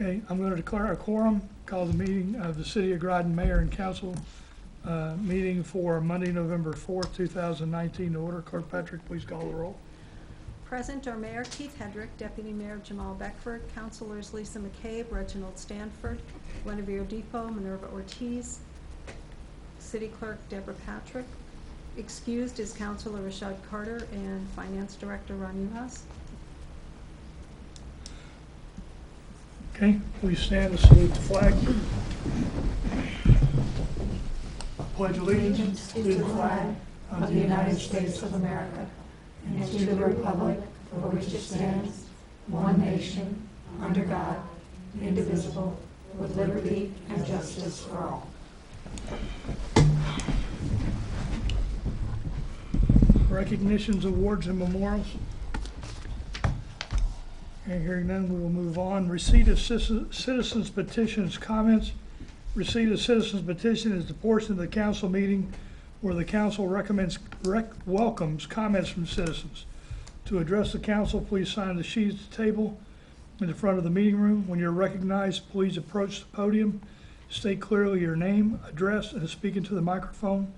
Okay, I'm going to declare a quorum, call the meeting of the City of Groton Mayor and Council meeting for Monday, November 4th, 2019 to order. Clerk Patrick, please call the roll. Present are Mayor Keith Hedrick, Deputy Mayor Jamal Beckford, Councilors Lisa McCabe, Reginald Stanford, Guinevere Depot, Minerva Ortiz, City Clerk Deborah Patrick. Excused is Councilor Rashad Carter and Finance Director Ron Uhas. Okay, please stand and salute the flag. Pledge allegiance to the flag of the United States of America and to the republic for which it stands, one nation, under God, indivisible, with liberty and justice for all. Recognitions, awards, and memorials. Okay, hearing none, we will move on. Receipt of citizens' petitions, comments. Receipt of citizens' petition is the portion of the council meeting where the council welcomes comments from citizens. To address the council, please sign the sheet at the table in the front of the meeting room. When you're recognized, please approach the podium, state clearly your name, address, and speak into the microphone.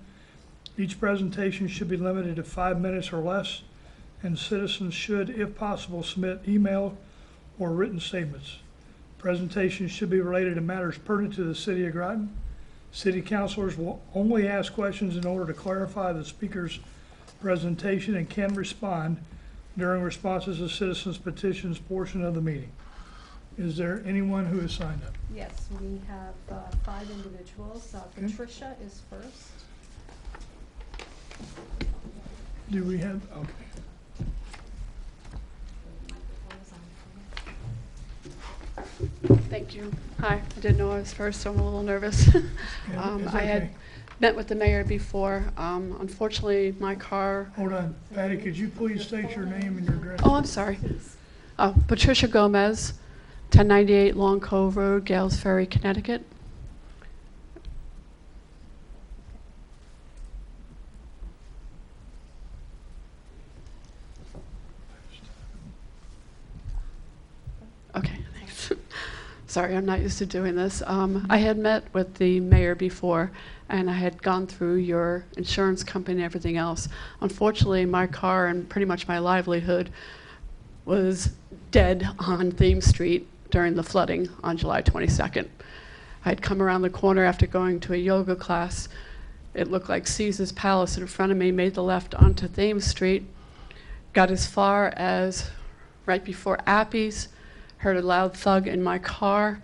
Each presentation should be limited to 5 minutes or less, and citizens should, if possible, submit email or written statements. Presentations should be related to matters pertinent to the City of Groton. City councilors will only ask questions in order to clarify the speaker's presentation and can respond during responses to citizens' petitions portion of the meeting. Is there anyone who has signed up? Yes, we have 5 individuals. Okay. Patricia is first. Do we have, okay. Thank you. Hi, I didn't know I was first, so I'm a little nervous. Yeah, it's I had okay. met with the mayor before. Unfortunately, my car... Hold on, Patty, could you please state your name and your address? Oh, I'm sorry. Patricia Gomez, 1098 Long Cove Road, Gales Ferry, Connecticut. Okay, thanks. Sorry, I'm not used to doing this. I had met with the mayor before, and I had gone through your insurance company and everything else. Unfortunately, my car and pretty much my livelihood was dead on Thames Street during the flooding on July 22nd. I had come around the corner after going to a yoga class. It looked like Caesar's Palace in front of me, made the left onto Thames Street, got as far as right before Appy's, heard a loud thug in my car,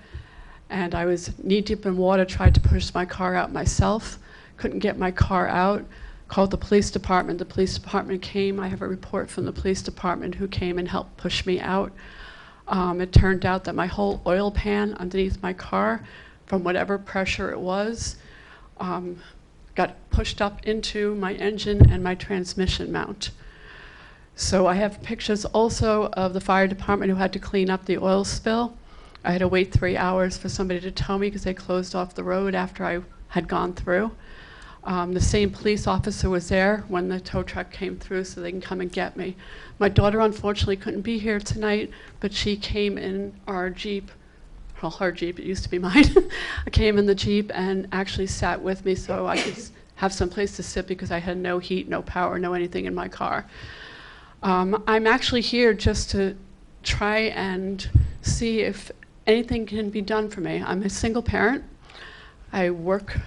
and I was knee-deep in water, tried to push my car out myself, couldn't get my car out, called the police department. The police department came. I have a report from the police department who came and helped push me out. It turned out that my whole oil pan underneath my car, from whatever pressure it was, got pushed up into my engine and my transmission mount. So I have pictures also of the fire department who had to clean up the oil spill. I had to wait 3 hours for somebody to tell me because they closed off the road after I had gone through. The same police officer was there when the tow truck came through so they can come and get me. My daughter unfortunately couldn't be here tonight, but she came in our Jeep. Well, her Jeep, it used to be mine. I came in the Jeep and actually sat with me so I could have some place to sit because I had no heat, no power, no anything in my car. I'm actually here just to try and see if anything can be done for me. I'm a single parent. I work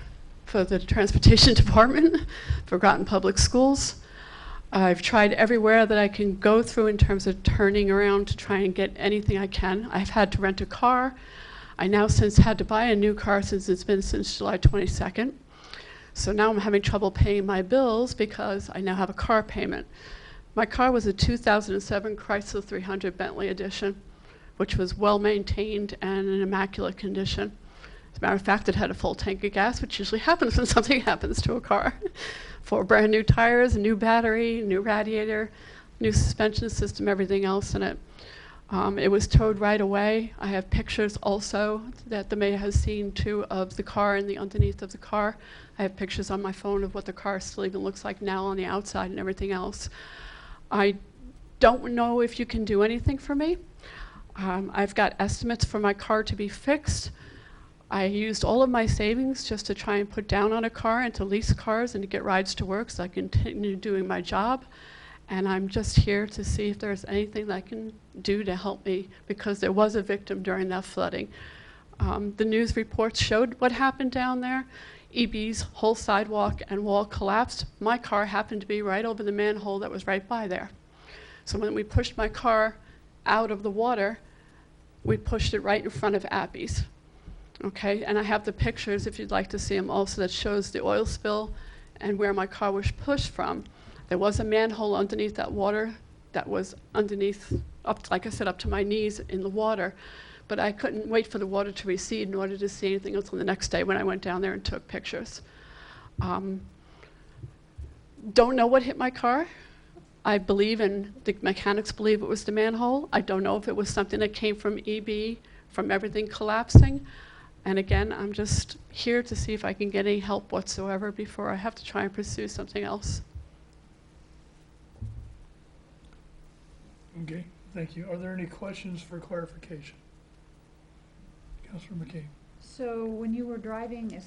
for the transportation department for Groton Public Schools. I've tried everywhere that I can go through in terms of turning around to try and get anything I can. I've had to rent a car. I now since had to buy a new car since it's been since July 22nd. So now I'm having trouble paying my bills because I now have a car payment. My car was a 2007 Chrysler 300 Bentley Edition, which was well maintained and in immaculate condition. As a matter of fact, it had a full tank of gas, which usually happens when something happens to a car. 4 brand new tires, a new battery, new radiator, new suspension system, everything else in it. It was towed right away. I have pictures also that the mayor has seen too of the car and the underneath of the car. I have pictures on my phone of what the car still even looks like now on the outside and everything else. I don't know if you can do anything for me. I've got estimates for my car to be fixed. I used all of my savings just to try and put down on a car and to lease cars and to get rides to work so I continue doing my job. And I'm just here to see if there's anything that I can do to help me, because there was a victim during that flooding. The news reports showed what happened down there. EB's whole sidewalk and wall collapsed. My car happened to be right over the manhole that was right by there. So when we pushed my car out of the water, we pushed it right in front of Abby's. Okay, and I have the pictures, if you'd like to see them also, that shows the oil spill and where my car was pushed from. There was a manhole underneath that water that was underneath, up, like I said, up to my knees in the water. But I couldn't wait for the water to recede in order to see anything until the next day when I went down there and took pictures. Don't know what hit my car. I believe, and the mechanics believe, it was the manhole. I don't know if it was something that came from EB, from everything collapsing. And again, I'm just here to see if I can get any help whatsoever before I have to try and pursue something else. Okay, thank you. Are there any questions for clarification? Councilor McCabe. So when you were driving,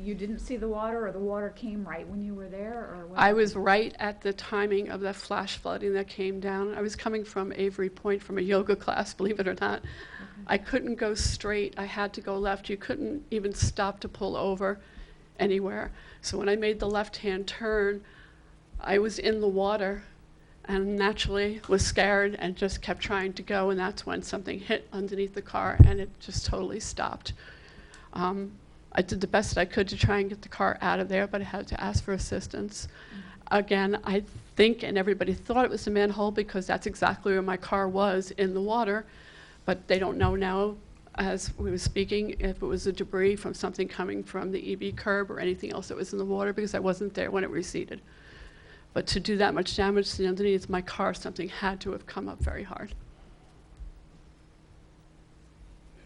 you didn't see the water, or the water came right when you were there, or when? I was right at the timing of that flash flooding that came down. I was coming from Avery Point from a yoga class, believe it or not. Okay. I couldn't go straight. I had to go left. You couldn't even stop to pull over anywhere. So when I made the left-hand turn, I was in the water and naturally was scared and just kept trying to go, and that's when something hit underneath the car and it just totally stopped. I did the best I could to try and get the car out of there, but I had to ask for assistance. Again, I think, and everybody thought it was the manhole because that's exactly where my car was, in the water, but they don't know now, as we were speaking, if it was the debris from something coming from the EB curb or anything else that was in the water, because I wasn't there when it receded. But to do that much damage to the underneath my car, something had to have come up very hard.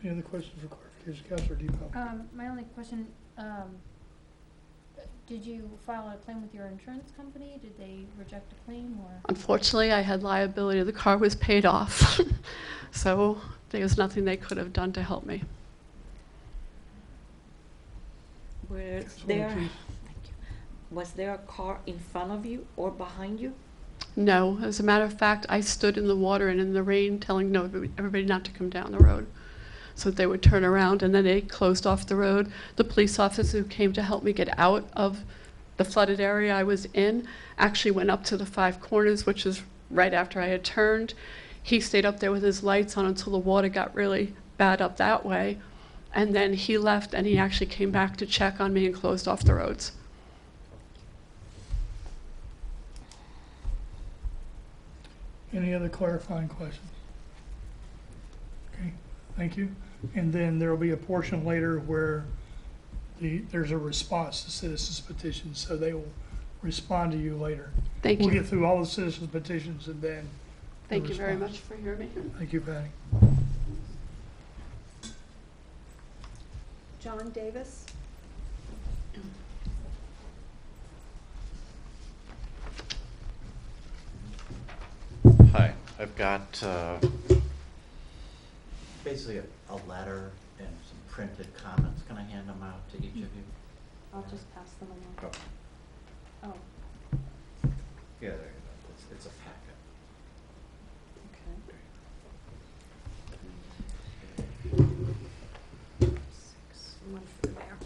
Any other questions for clarification? Councilor DePaul. My only question, did you file a claim with your insurance company? Did they reject a claim, or? Unfortunately, I had liability. The car was paid off. So there was nothing they could have done to help me. Was there a car in front of you or behind you? No, as a matter of fact, I stood in the water and in the rain telling everybody not to come down the road so that they would turn around, and then they closed off the road. The police officer who came to help me get out of the flooded area I was in actually went up to the Five Corners, which is right after I had turned. He stayed up there with his lights on until the water got really bad up that way, and then he left and he actually came back to check on me and closed off the roads. Any other clarifying questions? Okay, thank you. And then there will be a portion later where there's a response to citizens' petitions, so they will respond to you later. Thank We'll you. get through all the citizens' petitions and then. Thank you very response. much for hearing me. Thank you, Patty. John Davis? Hi, I've got basically a letter and some printed comments. Can I hand them out to each of you? I'll just pass them along. Oh. Oh, Yeah, there you go. It's a packet. Okay. One for the mayor.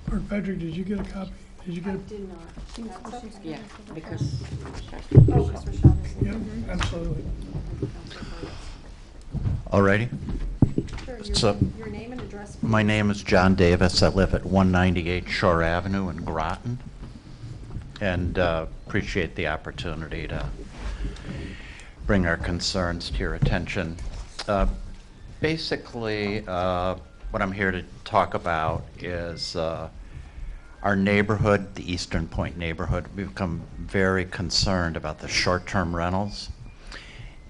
Clerk Patrick, did you get a copy? Did you get a? Did not. That's okay. Yeah, because Oh, Ms. Rashad is. Yep, absolutely. Alrighty. Sure, So- your name and address. please. My name is John Davis. I live at 198 Shore Avenue in Groton, and appreciate the opportunity to bring our concerns to your attention. Basically, what I'm here to talk about is our neighborhood, the Eastern Point neighborhood. We've become very concerned about the short-term rentals,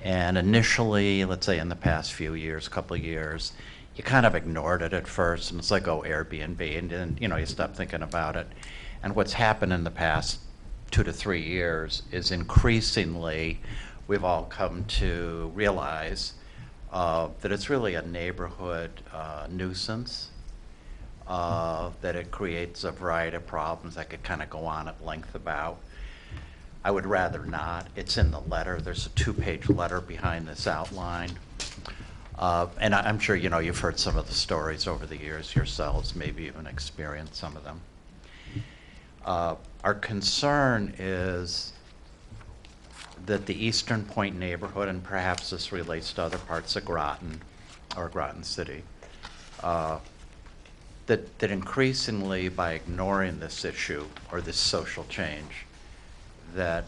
And initially, let's say in the past few years, couple of years, you kind of ignored it at first, and it's like, oh, Airbnb, and then, you know, you stop thinking about it. And what's happened in the past 2 to 3 years is increasingly we've all come to realize that it's really a neighborhood nuisance, that it creates a variety of problems I could kind of go on at length about. I would rather not. It's in the letter. There's a 2-page letter behind this outline. And I'm sure, you know, you've heard some of the stories over the years yourselves, maybe even experienced some of them. Our concern is that the Eastern Point neighborhood, and perhaps this relates to other parts of Groton or Groton City, that increasingly by ignoring this issue or this social change, that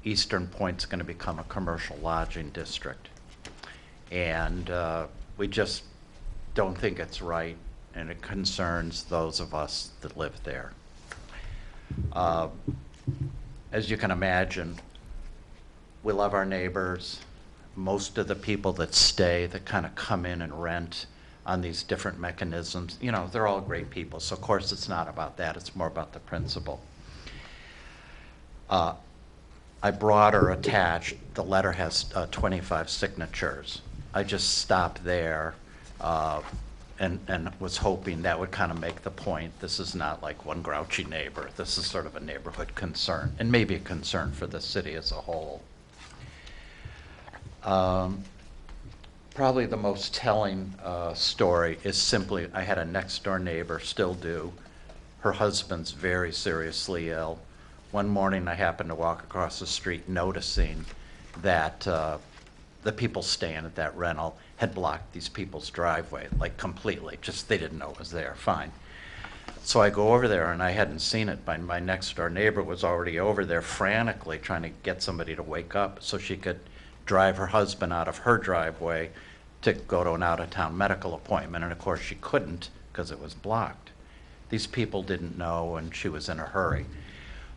Eastern Point's going to become a commercial lodging district. And we just don't think it's right, and it concerns those of us that live there. As you can imagine, we love our neighbors. Most of the people that stay, that kind of come in and rent on these different mechanisms, you know, they're all great people. So of course it's not about that, it's more about the principle. I brought or attached, the letter has 25 signatures. I just stopped there and was hoping that would kind of make the point. This is not like one grouchy neighbor. This is sort of a neighborhood concern, and maybe a concern for the city as a whole. Probably the most telling story is simply, I had a next door neighbor, still do. Her husband's very seriously ill. One morning I happened to walk across the street noticing that the people staying at that rental had blocked these people's driveway, like completely, just they didn't know it was there, fine. So I go over there, and I hadn't seen it. My next door neighbor was already over there frantically trying to get somebody to wake up so she could drive her husband out of her driveway to go to an out-of-town medical appointment, and of course she couldn't because it was blocked. These people didn't know, and she was in a hurry.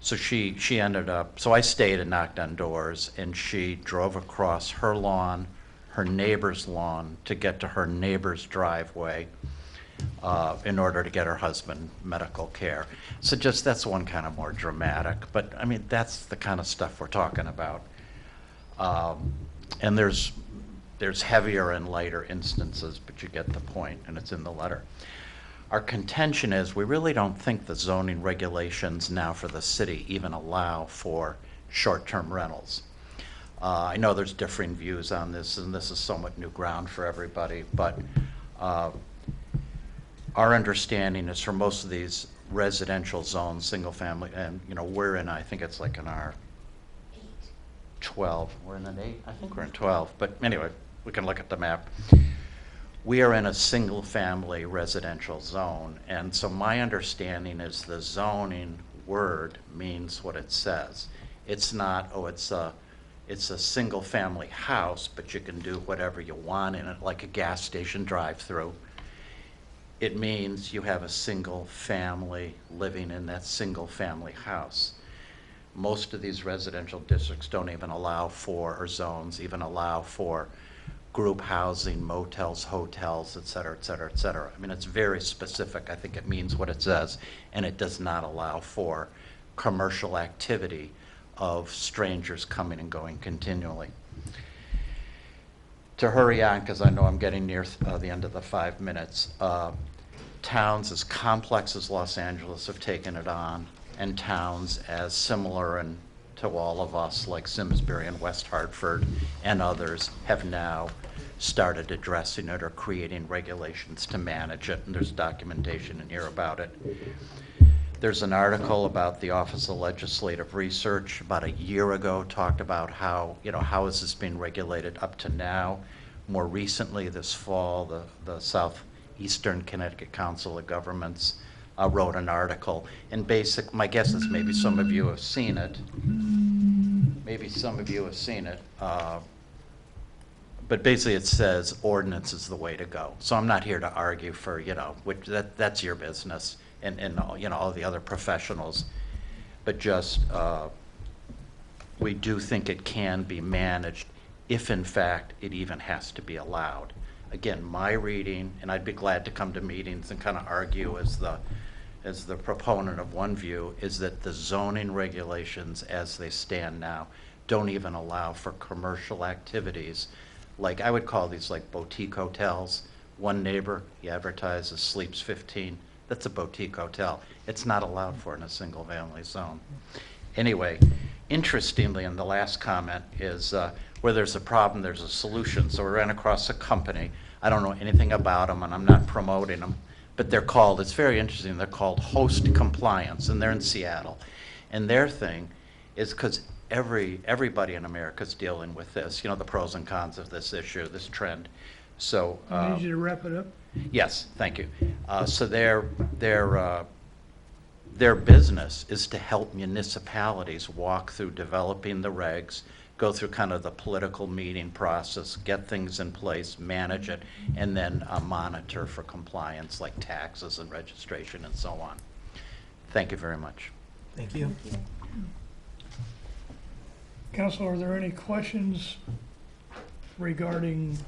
So she ended up, so I stayed and knocked on doors, and she drove across her lawn, her neighbor's lawn, to get to her neighbor's driveway in order to get her husband medical care. So just, that's one kind of more dramatic, but I mean, that's the kind of stuff we're talking about. And there's heavier and lighter instances, but you get the point, and it's in the letter. Our contention is we really don't think the zoning regulations now for the city even allow for short-term rentals. I know there's differing views on this, and this is somewhat new ground for everybody, but our understanding is for most of these residential zones, single family, and you know, we're in, I think it's like in our 12, we're in an 8? I think we're in 12, but anyway, we can look at the map. We are in a single-family residential zone, and so my understanding is the zoning word means what it says. It's not, oh, it's a single-family house, but you can do whatever you want in it, like a gas station drive-through. It means you have a single family living in that single-family house. Most of these residential districts don't even allow for, or zones even allow for, group housing, motels, hotels, et cetera, et cetera, et cetera. I mean, it's very specific. I think it means what it says, and it does not allow for commercial activity of strangers coming and going continually. To hurry on, because I know I'm getting near the end of the 5 minutes, towns as complex as Los Angeles have taken it on, and towns as similar and to all of us, like Simsbury and West Hartford and others, have now started addressing it or creating regulations to manage it, and there's documentation in here about it. There's an article about the Office of Legislative Research about a year ago, talked about how, you know, how is this being regulated up to now. More recently this fall, the Southeastern Connecticut Council of Governments wrote an article, and my guess is maybe some of you have seen it. Maybe some of you have seen it. But basically it says ordinance is the way to go. So I'm not here to argue for, you know, that's your business and you know, all the other professionals. But just, we do think it can be managed if in fact it even has to be allowed. Again, my reading, and I'd be glad to come to meetings and kind of argue as the proponent of one view, is that the zoning regulations as they stand now don't even allow for commercial activities. Like, I would call these like boutique hotels. One neighbor, he advertises, sleeps 15. That's a boutique hotel. It's not allowed for in a single family zone. Anyway, interestingly, in the last comment is where there's a problem, there's a solution. So we ran across a company. I don't know anything about them, and I'm not promoting them, but they're called, it's very interesting, they're called Host Compliance, and they're in Seattle. And their thing is, because everybody in America is dealing with this, you know, the pros and cons of this issue, this trend. So I need you to wrap it up. yes, thank you. So their business is to help municipalities walk through developing the regs, go through kind of the political meeting process, get things in place, manage it, and then monitor for compliance like taxes and registration and so on. Thank you very much. Thank you. Council, are there any questions regarding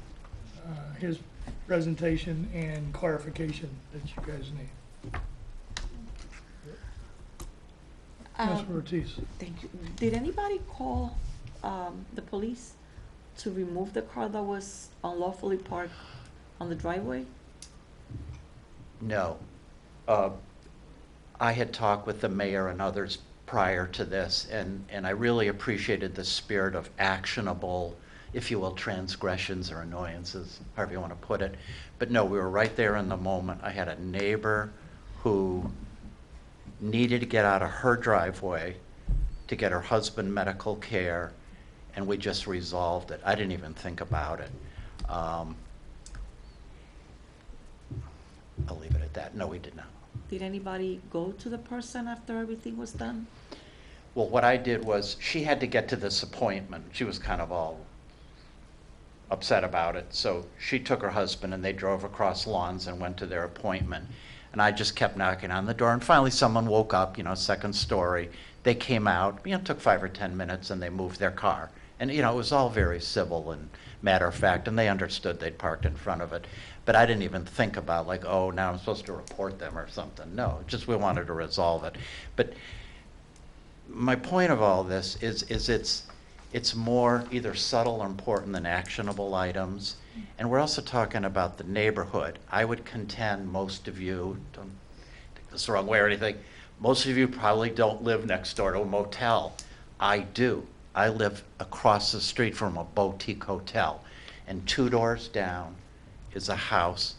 his presentation and clarification that you guys need? Councilor Ortiz. Thank you. Did anybody call the police to remove the car that was unlawfully parked on the driveway? No. I had talked with the mayor and others prior to this, and I really appreciated the spirit of actionable, if you will, transgressions or annoyances, however you want to put it. But no, we were right there in the moment. I had a neighbor who needed to get out of her driveway to get her husband medical care, and we just resolved it. I didn't even think about it. I'll leave it at that. No, we did not. Did anybody go to the person after everything was done? Well, what I did was, she had to get to this appointment. She was kind of all upset about it. So she took her husband and they drove across lawns and went to their appointment. And I just kept knocking on the door. And finally someone woke up, you know, second story. They came out, you know, it took 5 or 10 minutes and they moved their car. And, you know, it was all very civil and matter of fact, and they understood they'd parked in front of it. But I didn't even think about like, oh, now I'm supposed to report them or something. No, just we wanted to resolve it. But my point of all this is it's more either subtle or important than actionable items. And we're also talking about the neighborhood. I would contend most of you, don't take this the wrong way or anything, most of you probably don't live next door to a motel. I do. I live across the street from a boutique hotel. And 2 doors down is a house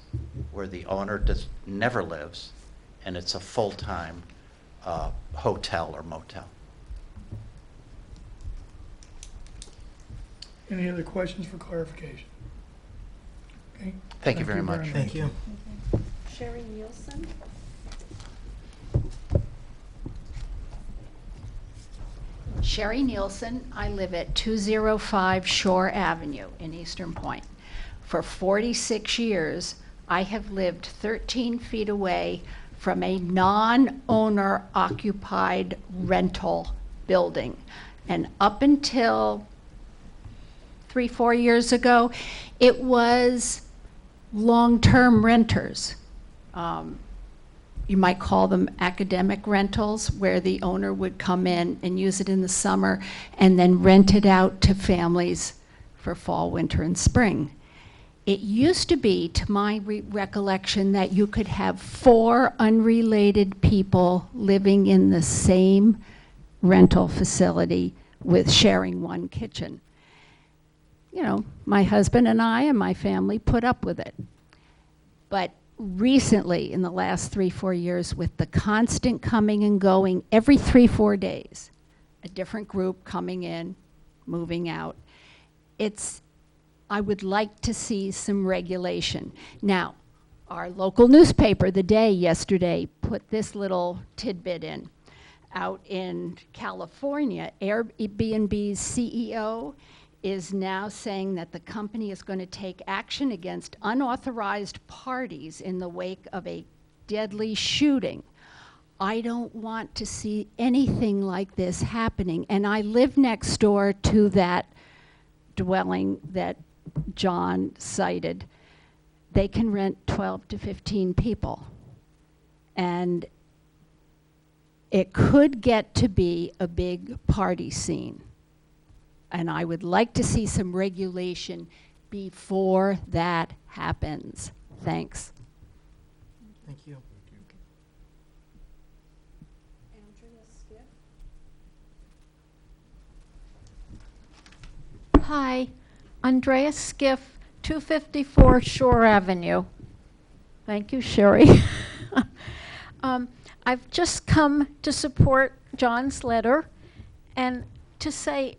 where the owner never lives, and it's a full-time hotel or motel. Any other questions for clarification? Okay. Thank you very much. Thank you. Sherry Nielsen? Sherry Nielsen. I live at 205 Shore Avenue in Eastern Point. For 46 years, I have lived 13 feet away from a non-owner occupied rental building. And up until 3-4 years ago, it was long-term renters. You might call them academic rentals, where the owner would come in and use it in the summer and then rent it out to families for fall, winter, and spring. It used to be, to my recollection, that you could have 4 unrelated people living in the same rental facility with sharing one kitchen. You know, my husband and I and my family put up with it. But recently, in the last 3-4 years, with the constant coming and going, every 3-4 days, a different group coming in, moving out, I would like to see some regulation. Now, our local newspaper, The Day, yesterday put this little tidbit in. Out in California, Airbnb's CEO is now saying that the company is going to take action against unauthorized parties in the wake of a deadly shooting. I don't want to see anything like this happening. And I live next door to that dwelling that John cited. They can rent 12 to 15 people. And it could get to be a big party scene. And I would like to see some regulation before that happens. Thanks. Thank you. Hi, Andrea Skiff, 254 Shore Avenue. Thank you, Sherry. I've just come to support John's letter and to say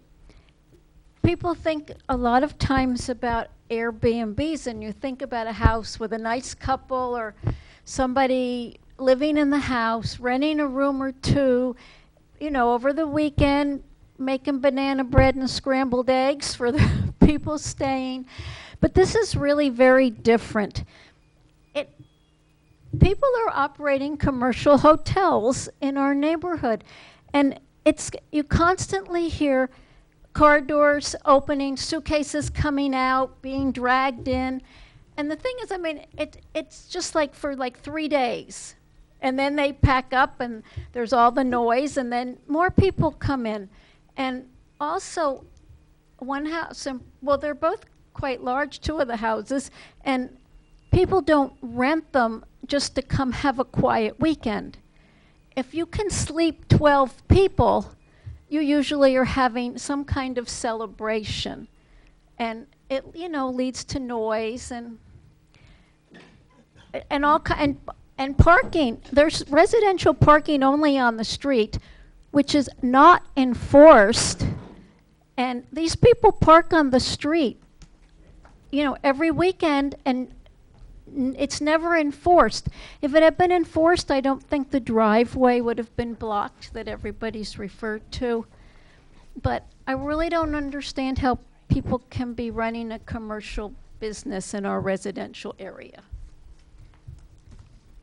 people think a lot of times about Airbnbs, and you think about a house with a nice couple or somebody living in the house, renting a room or two, you know, over the weekend, making banana bread and scrambled eggs for the people staying. But this is really very different. People are operating commercial hotels in our neighborhood, and you constantly hear car doors opening, suitcases coming out, being dragged in. And the thing is, I mean, it's just like for like 3 days. And then they pack up and there's all the noise, and then more people come in. And also, one house, and well, they're both quite large, two of the houses, and people don't rent them just to come have a quiet weekend. If you can sleep 12 people, you usually are having some kind of celebration. And it, you know, leads to noise and parking. There's residential parking only on the street, which is not enforced. And these people park on the street, you know, every weekend, and it's never enforced. If it had been enforced, I don't think the driveway would have been blocked that everybody's referred to. But I really don't understand how people can be running a commercial business in our residential area.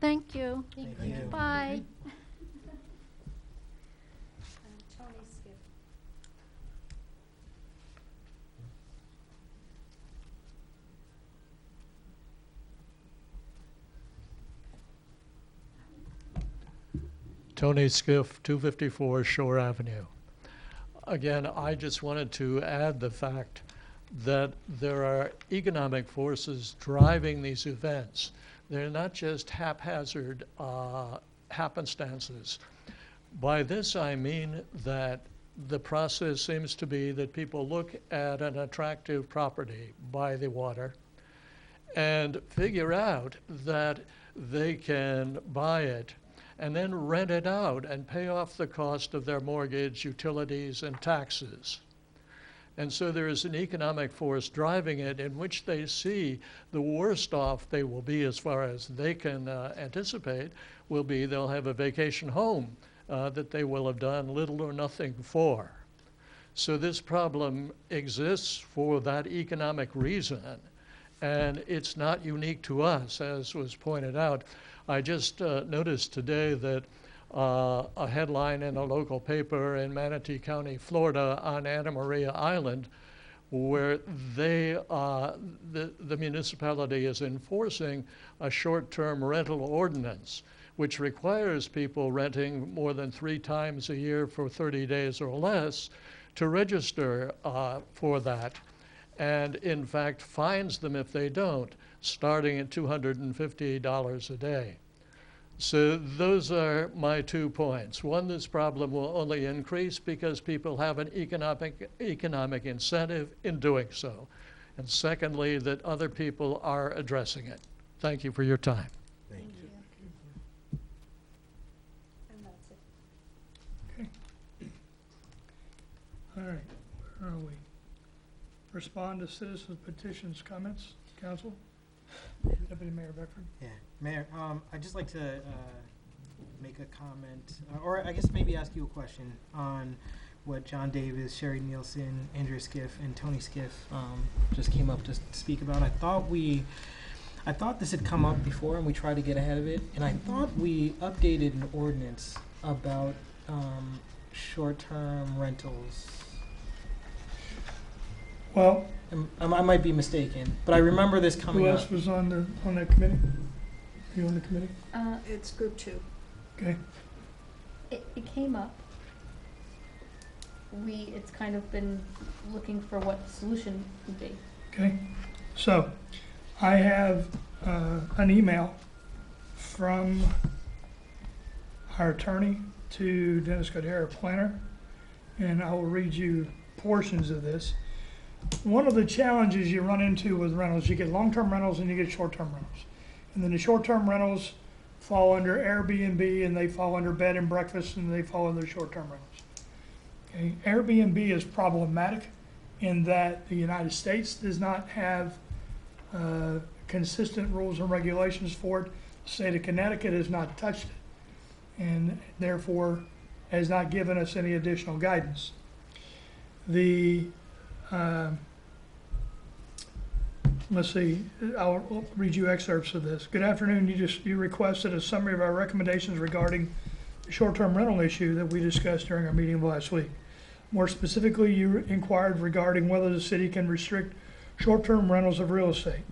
Thank you. Thank you. Bye. Tony Skiff. Tony Skiff, 254 Shore Avenue. Again, I just wanted to add the fact that there are economic forces driving these events. They're not just haphazard happenstances. By this I mean that the process seems to be that people look at an attractive property by the water and figure out that they can buy it and then rent it out and pay off the cost of their mortgage, utilities, and taxes. And so there is an economic force driving it in which they see the worst off they will be, as far as they can anticipate, will be they'll have a vacation home that they will have done little or nothing for. So this problem exists for that economic reason, and it's not unique to us, as was pointed out. I just noticed today that a headline in a local paper in Manatee County, Florida, on Anna Maria Island, where the municipality is enforcing a short-term rental ordinance, which requires people renting more than 3 times a year for 30 days or less to register for that, and in fact fines them if they don't, starting at $250 a day. So those are my 2 points. One, this problem will only increase because people have an economic incentive in doing so. And secondly, that other people are addressing it. Thank you for your time. Thank you. And that's it. Okay. All right, where are we? Respond to citizens' petitions, comments, council? Deputy Mayor Beckford. Yeah, Mayor, I'd just like to make a comment, or I guess maybe ask you a question on what John Davis, Sherry Nielsen, Andrew Skiff, and Tony Skiff just came up to speak about. I thought we I thought this had come up before and we tried to get ahead of it, and I thought we updated an ordinance about short-term rentals. Well, I might be mistaken, but I remember this coming who up. else was on that committee? You on the committee? It's group 2. Okay. It came up. It's kind of been looking for what the solution would be. Okay. So I have an email from our attorney to Dennis Godera, planner, and I will read you portions of this. One of the challenges you run into with rentals, you get long-term rentals and you get short-term rentals. And then the short-term rentals fall under Airbnb and they fall under bed and breakfast and they fall under short-term rentals. Okay. Airbnb is problematic in that the United States does not have consistent rules and regulations for it. The state of Connecticut has not touched it and therefore has not given us any additional guidance. Let's see, I'll read you excerpts of this. Good afternoon. You requested a summary of our recommendations regarding the short-term rental issue that we discussed during our meeting last week. More specifically, you inquired regarding whether the city can restrict short-term rentals of real estate.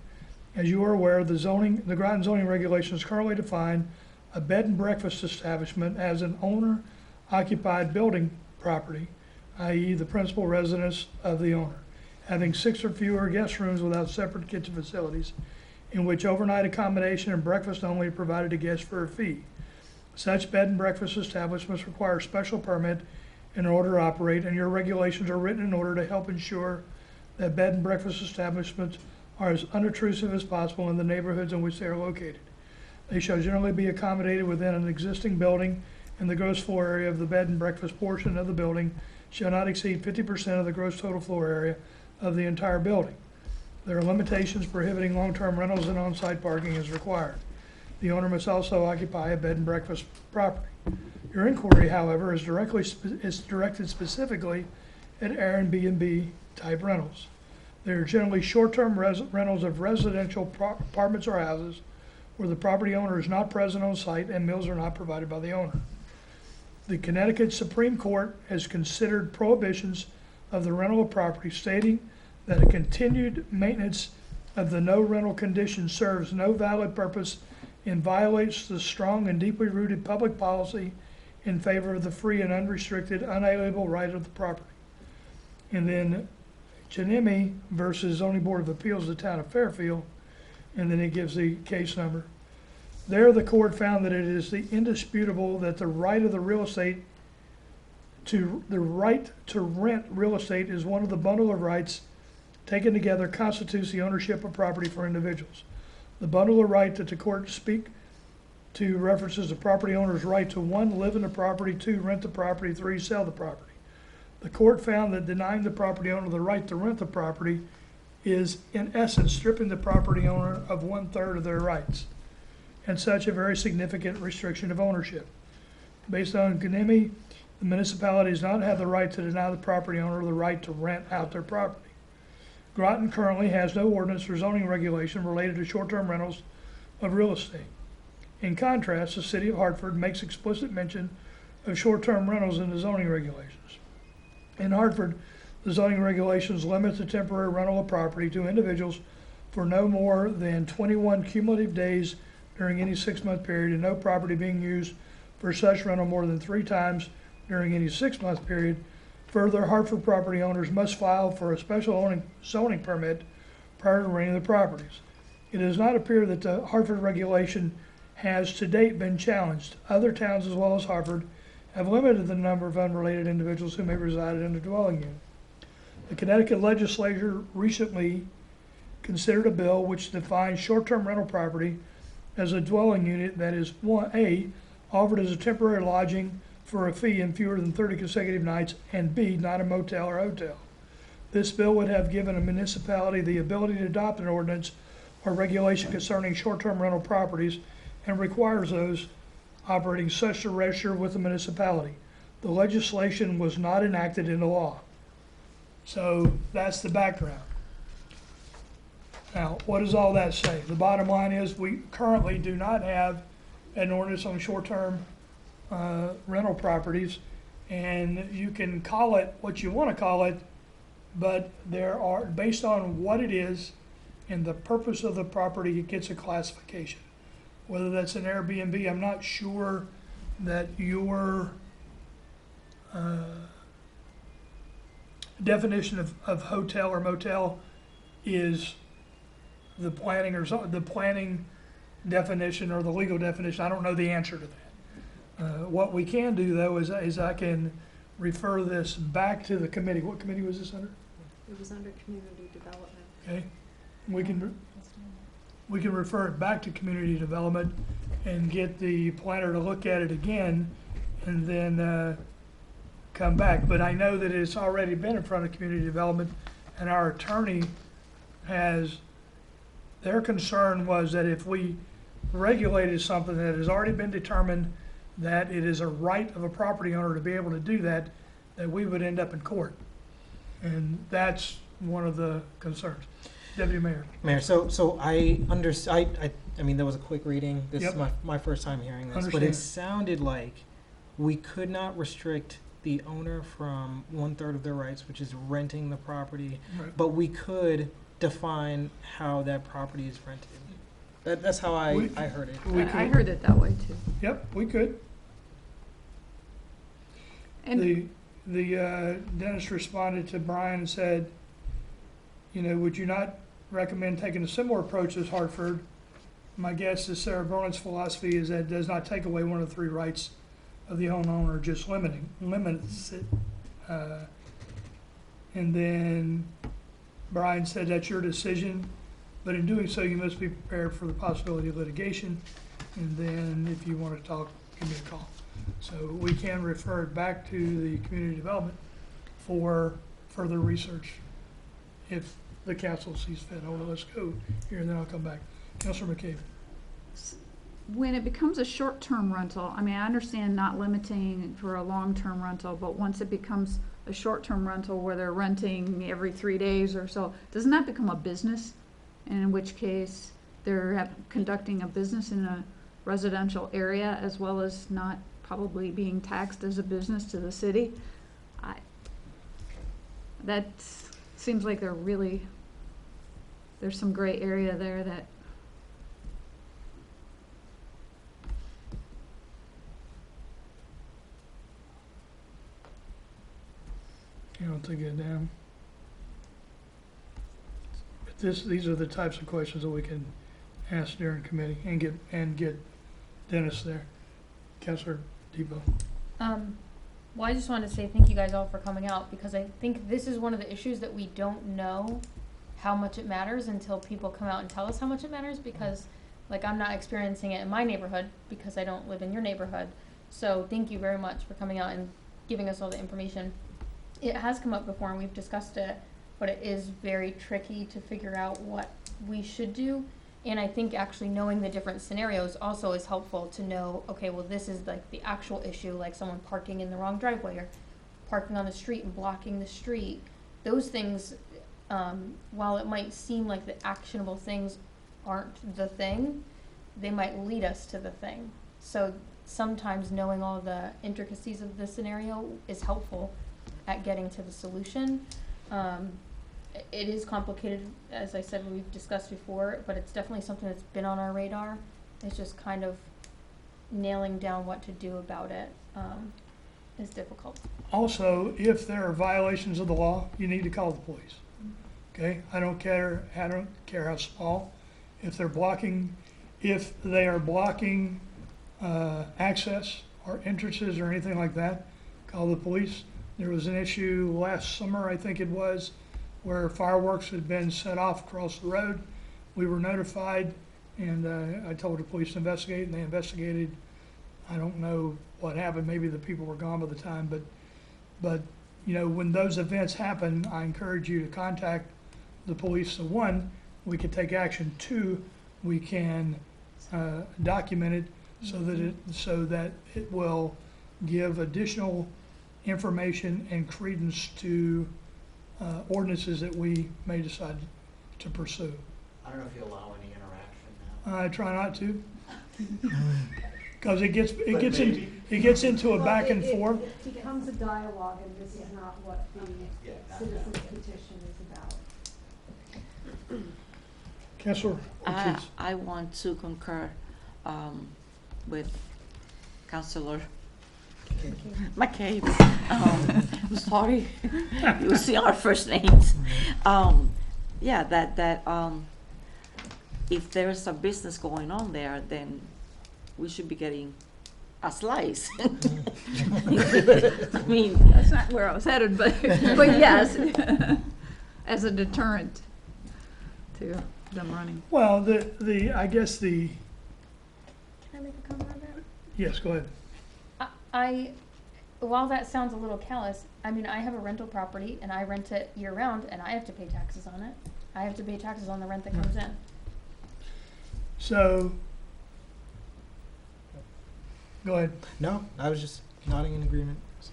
As you are aware, the Groton zoning regulations currently define a bed and breakfast establishment as an owner-occupied building property, i.e. the principal residence of the owner, having 6 or fewer guest rooms without separate kitchen facilities, in which overnight accommodation and breakfast only are provided to guests for a fee. Such bed and breakfast establishments require a special permit in order to operate, and your regulations are written in order to help ensure that bed and breakfast establishments are as unobtrusive as possible in the neighborhoods in which they are located. They shall generally be accommodated within an existing building, and the gross floor area of the bed and breakfast portion of the building shall not exceed 50% of the gross total floor area of the entire building. There are limitations prohibiting long-term rentals and on-site parking as required. The owner must also occupy a bed and breakfast property. Your inquiry, however, is directed specifically at Airbnb type rentals. They are generally short-term rentals of residential apartments or houses where the property owner is not present on site and meals are not provided by the owner. The Connecticut Supreme Court has considered prohibitions of the rental of property, stating that a continued maintenance of the no rental condition serves no valid purpose and violates the strong and deeply rooted public policy in favor of the free and unrestricted, unalienable right of the property. And then Janemi versus Zoning Board of Appeals, the town of Fairfield, and then it gives the case number. There, the court found that it is indisputable that the right to rent real estate is one of the bundle of rights taken together constitutes the ownership of property for individuals. The bundle of right that the court speak to references the property owner's right to 1, live in the property, 2, rent the property, 3, sell the property. The court found that denying the property owner the right to rent the property is, in essence, stripping the property owner of 1/3 of their rights, and such a very significant restriction of ownership. Based on Ganemi, the municipality does not have the right to deny the property owner the right to rent out their property. Groton currently has no ordinance or zoning regulation related to short-term rentals of real estate. In contrast, the city of Hartford makes explicit mention of short-term rentals in the zoning regulations. In Hartford, the zoning regulations limit the temporary rental of property to individuals for no more than 21 cumulative days during any 6-month period, and no property being used for such rental more than 3 times during any 6-month period. Further, Hartford property owners must file for a special zoning permit prior to renting the properties. It does not appear that the Hartford regulation has to date been challenged. Other towns, as well as Hartford, have limited the number of unrelated individuals who may reside in a dwelling unit. The Connecticut legislature recently considered a bill which defines short-term rental property as a dwelling unit that is, A, offered as a temporary lodging for a fee in fewer than 30 consecutive nights, and B, not a motel or hotel. This bill would have given a municipality the ability to adopt an ordinance or regulation concerning short-term rental properties and requires those operating such to register with the municipality. The legislation was not enacted into law. So that's the background. Now, what does all that say? The bottom line is, we currently do not have an ordinance on short-term rental properties, and you can call it what you want to call it, but there are, based on what it is and the purpose of the property, it gets a classification. Whether that's an Airbnb, I'm not sure that your definition of hotel or motel is the planning or the planning definition or the legal definition. I don't know the answer to that. What we can do though is I can refer this back to the committee. What committee was this under? It was under community development. Okay, we can refer it back to community development and get the planner to look at it again and then come back. But I know that it's already been in front of community development, and our attorney has, their concern was that if we regulated something that has already been determined that it is a right of a property owner to be able to do that, that we would end up in court. And that's one of the concerns. Deputy Mayor. Mayor, so I I mean, that was a quick reading. This Yep. is my first time hearing this, but Understand. it sounded like we could not restrict the owner from 1/3 of their rights, which is renting the property, Right. but we could define how that property is rented. That's how I heard it. We I could, heard it that way too. yep, we could. And The dentist responded to Brian and said, you know, would you not recommend taking a similar approach as Hartford? My guess is Sarah Bronin's philosophy is that it does not take away one of the three rights of the homeowner, just limits it. And then Brian said, that's your decision, but in doing so, you must be prepared for the possibility of litigation. And then if you want to talk, give me a call. So we can refer it back to the community development for further research if the council sees fit. Hold on, let's go here and then I'll come back. Councilor McCabe. when it becomes a short-term rental, I mean, I understand not limiting for a long-term rental, but once it becomes a short-term rental where they're renting every 3 days or so, doesn't that become a business? And in which case, they're conducting a business in a residential area as well as not probably being taxed as a business to the city. That seems like there's some gray area there that, You don't take it down. But these are the types of questions that we can ask during committee and get Dennis there. Councilor Depot. Well, I just wanted to say thank you guys all for coming out, because I think this is one of the issues that we don't know how much it matters until people come out and tell us how much it matters, because like I'm not experiencing it in my neighborhood because I don't live in your neighborhood. So thank you very much for coming out and giving us all the information. It has come up before and we've discussed it, but it is very tricky to figure out what we should do. And I think actually knowing the different scenarios also is helpful to know, okay, well, this is like the actual issue, like someone parking in the wrong driveway or parking on the street and blocking the street. Those things, while it might seem like the actionable things aren't the thing, they might lead us to the thing. So sometimes knowing all the intricacies of the scenario is helpful at getting to the solution. It is complicated, as I said, we've discussed before, but it's definitely something that's been on our radar. It's just kind of nailing down what to do about it is difficult. Also, if there are violations of the law, you need to call the police. Okay, I don't care how small. If they are blocking access or entrances or anything like that, call the police. There was an issue last summer, I think it was, where fireworks had been set off across the road. We were notified, and I told the police to investigate, and they investigated. I don't know what happened. Maybe the people were gone by the time, but you know, when those events happen, I encourage you to contact the police. So one, we can take action. Two, we can document it so that it will give additional information and credence to ordinances that we may decide to pursue. I don't know if you allow any interaction now. I try not to. Because it gets into a back and forth. It becomes a dialogue, and this is not what the citizens petition is about. Councilor Ortiz. I want to concur with Councilor McCabe. I'm sorry, you see our first names. Yeah, that if there's a business going on there, then we should be getting a slice. I mean, That's not where I was headed, but yes, as a deterrent to them running. Well, I guess Can I make a comment on that? yes, go ahead. While that sounds a little callous, I mean, I have a rental property and I rent it year round and I have to pay taxes on it. I have to pay taxes on the rent that comes in. So, go ahead. No, I was just nodding in agreement. So.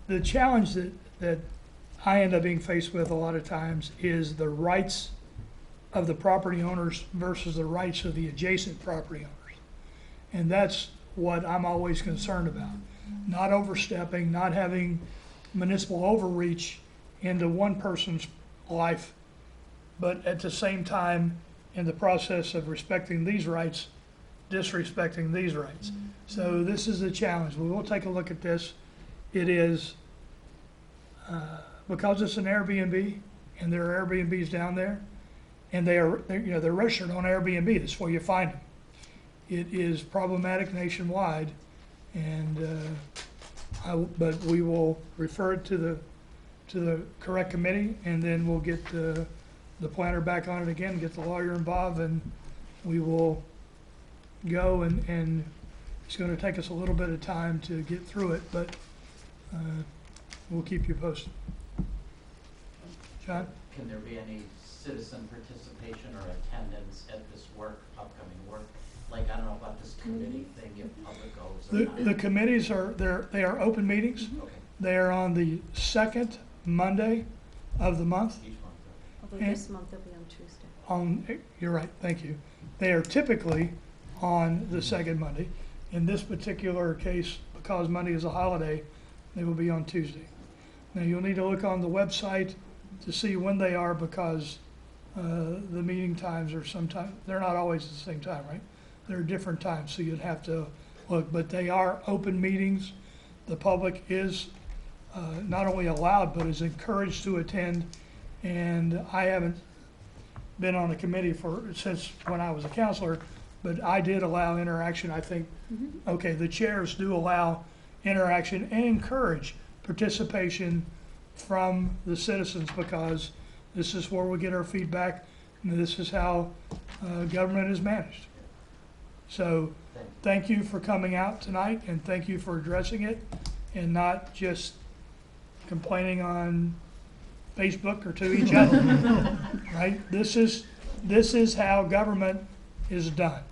The challenge that I end up being faced with a lot of times is the rights of the property owners versus the rights of the adjacent property owners. And that's what I'm always concerned about. Not overstepping, not having municipal overreach into one person's life, but at the same time, in the process of respecting these rights, disrespecting these rights. So this is a challenge. We will take a look at this. It is, because it's an Airbnb, and there are Airbnbs down there, and they're registered on Airbnb. That's where you find them. It is problematic nationwide, and but we will refer it to the correct committee, and then we'll get the planner back on it again, get the lawyer involved, and we will go, and it's going to take us a little bit of time to get through it, but we'll keep you posted. John? Can there be any citizen participation or attendance at this upcoming work? Like, I don't know about this committee thing, if public goes or not. The committees they are open meetings. Okay, They are on the second Monday of the month. each month. Although this month they'll be on Tuesday. You're right, thank you. They are typically on the second Monday. In this particular case, because Monday is a holiday, they will be on Tuesday. Now, you'll need to look on the website to see when they are, because the meeting times are sometimes, they're not always at the same time, right? They're different times, so you'd have to look, but they are open meetings. The public is not only allowed, but is encouraged to attend. And I haven't been on a committee since when I was a counselor, but I did allow interaction. I think, okay, the chairs do allow interaction and encourage participation from the citizens, because this is where we get our feedback, and this is how government is managed. So thank you for coming out tonight, and thank you for addressing it and not just complaining on Facebook or to each other, right? This is how government is done.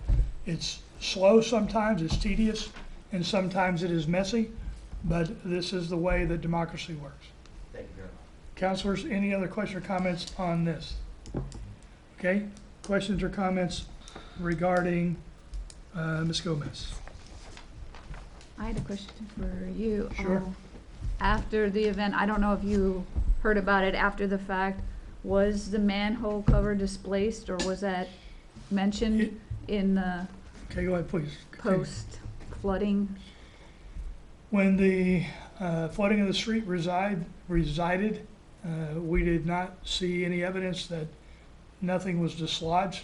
It's slow sometimes, it's tedious, and sometimes it is messy, but this is the way that democracy works. Thank you very much. Councilors, any other questions or comments on this? Okay, questions or comments regarding Ms. Gomez? I had a question for you. Sure. After the event, I don't know if you heard about it after the fact, was the manhole cover displaced, or was that mentioned in the Okay, go ahead, please. Continue. post-flooding? When the flooding of the street resided, we did not see any evidence that nothing was dislodged.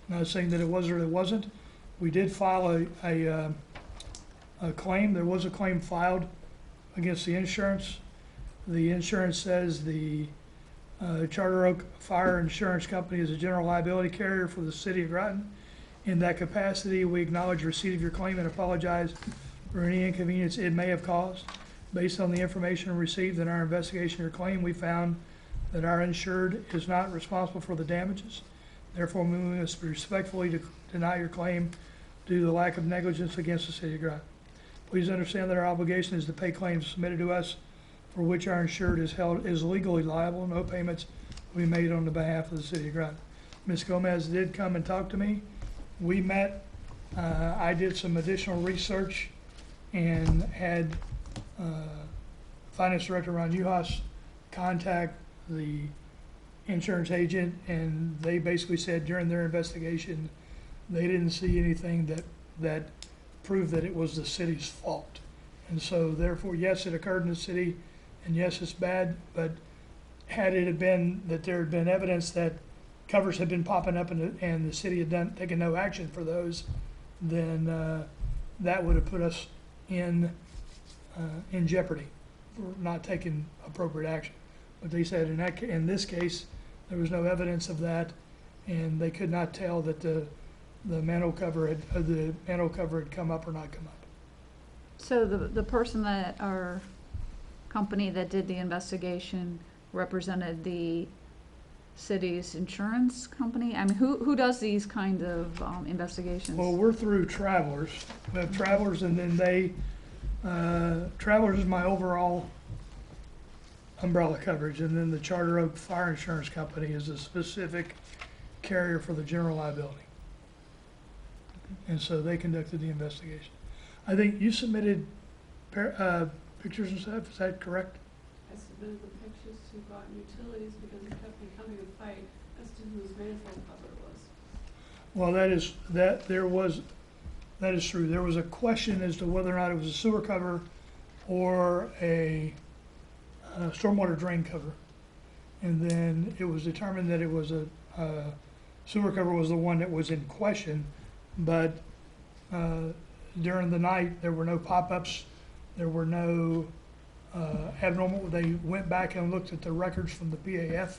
Not saying that it was or it wasn't. We did file a claim. There was a claim filed against the insurance. The insurance says the Charter Oak Fire Insurance Company is a general liability carrier for the city of Groton. In that capacity, we acknowledge receipt of your claim and apologize for any inconvenience it may have caused. Based on the information received in our investigation of your claim, we found that our insured is not responsible for the damages. Therefore, we must respectfully deny your claim due to the lack of negligence against the city of Groton. Please understand that our obligation is to pay claims submitted to us for which our insured is legally liable. No payments will be made on the behalf of the city of Groton. Ms. Gomez did come and talk to me. We met. I did some additional research and had Finance Director Ron Uhas contact the insurance agent, and they basically said during their investigation they didn't see anything that proved that it was the city's fault. And so therefore, yes, it occurred in the city, and yes, it's bad, but had it been that there had been evidence that covers had been popping up and the city had taken no action for those, then that would have put us in jeopardy for not taking appropriate action. But they said in this case, there was no evidence of that, and they could not tell that the manhole cover had come up or not come up. So the person that, our company that did the investigation represented the city's insurance company? I mean, who does these kind of investigations? Well, we're through Travelers. We have Travelers, and then Travelers is my overall umbrella coverage, and then the Charter Oak Fire Insurance Company is a specific carrier for the general liability. And so they conducted the investigation. I think you submitted pictures and stuff, is that correct? I submitted the pictures to Groton Utilities because it kept becoming a fight as to whose manhole cover it was. Well, that is true. There was a question as to whether or not it was a sewer cover or a stormwater drain cover. And then it was determined that it was a sewer cover was the one that was in question, but during the night, there were no pop-ups, there were no abnormal, they went back and looked at the records from the PAF,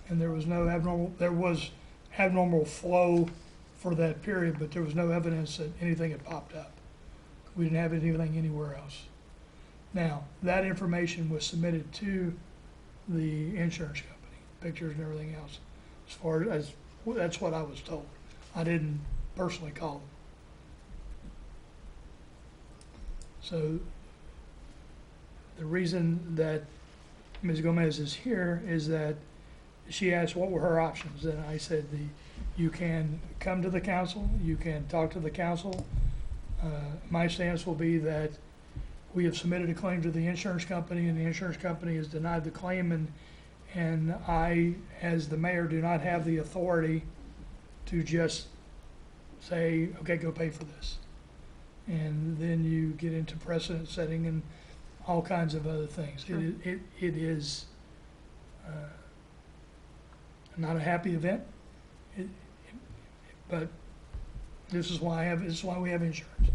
and there was no abnormal flow for that period, but there was no evidence that anything had popped up. We didn't have anything anywhere else. Now, that information was submitted to the insurance company, pictures and everything else, as far as, that's what I was told. I didn't personally call them. So the reason that Ms. Gomez is here is that she asked what were her options, and I said you can come to the council, you can talk to the council. My stance will be that we have submitted a claim to the insurance company, and the insurance company has denied the claim, and I, as the mayor, do not have the authority to just say, okay, go pay for this. And then you get into precedent setting and all kinds of other things. Sure. It is not a happy event, but this is why we have insurance.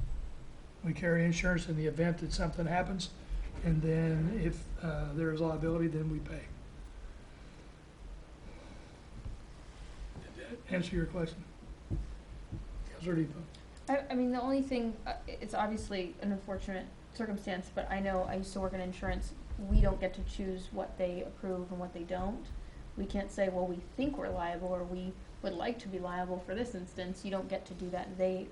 We carry insurance in the event that something happens, and then if there is liability, then we pay. Did that answer your question? Councilor Depot. I mean, the only thing, it's obviously an unfortunate circumstance, but I know I used to work in insurance. We don't get to choose what they approve and what they don't. We can't say, well, we think we're liable or we would like to be liable for this instance. You don't get to do that. They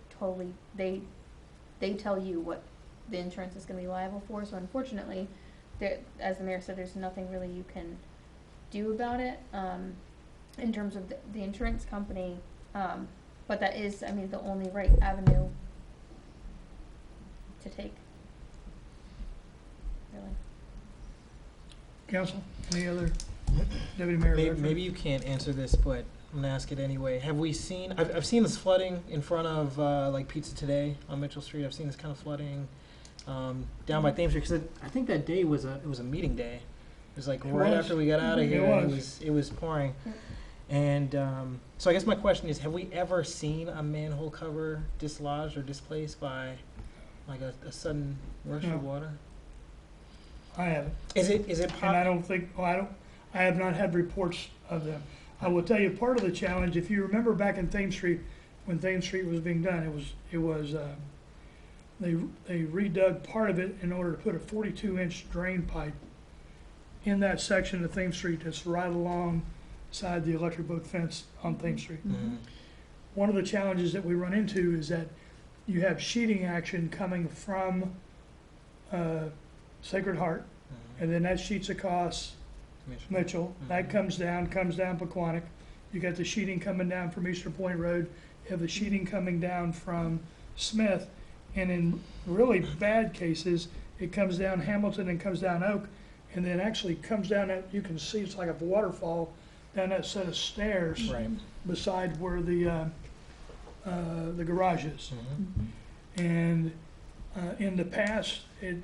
tell you what the insurance is going to be liable for. So unfortunately, as the mayor said, there's nothing really you can do about it in terms of the insurance company. But that is, I mean, the only right avenue to take, really. Council, any other deputy mayor? Maybe you can't answer this, but I'm gonna ask it anyway. Have we seen? I've seen this flooding in front of like Pizza Today on Mitchell Street. I've seen this kind of flooding down by Thames Street because I think that day was a meeting day. It was like right after we got out of here. It was pouring. And so I guess my question is, have we ever seen a manhole cover dislodged or displaced by like a sudden rush of water? I haven't. Is it And I don't think, I have not had reports of them. I will tell you, part of the challenge, if you remember back in Thames Street, when Thames Street was being done, they redug part of it in order to put a 42-inch drain pipe in that section of Thames Street that's right alongside the electric boat fence on Thames Street. Mm-hmm. One of the challenges that we run into is that you have sheeting action coming from Sacred Heart and then that sheets across Mitchell. That comes down Pequannock. You got the sheeting coming down from Eastern Point Road. You have the sheeting coming down from Smith. And in really bad cases, it comes down Hamilton and comes down Oak, and then actually comes down that, you can see it's like a waterfall down that set of stairs Right. beside where the garage is. And in the past, it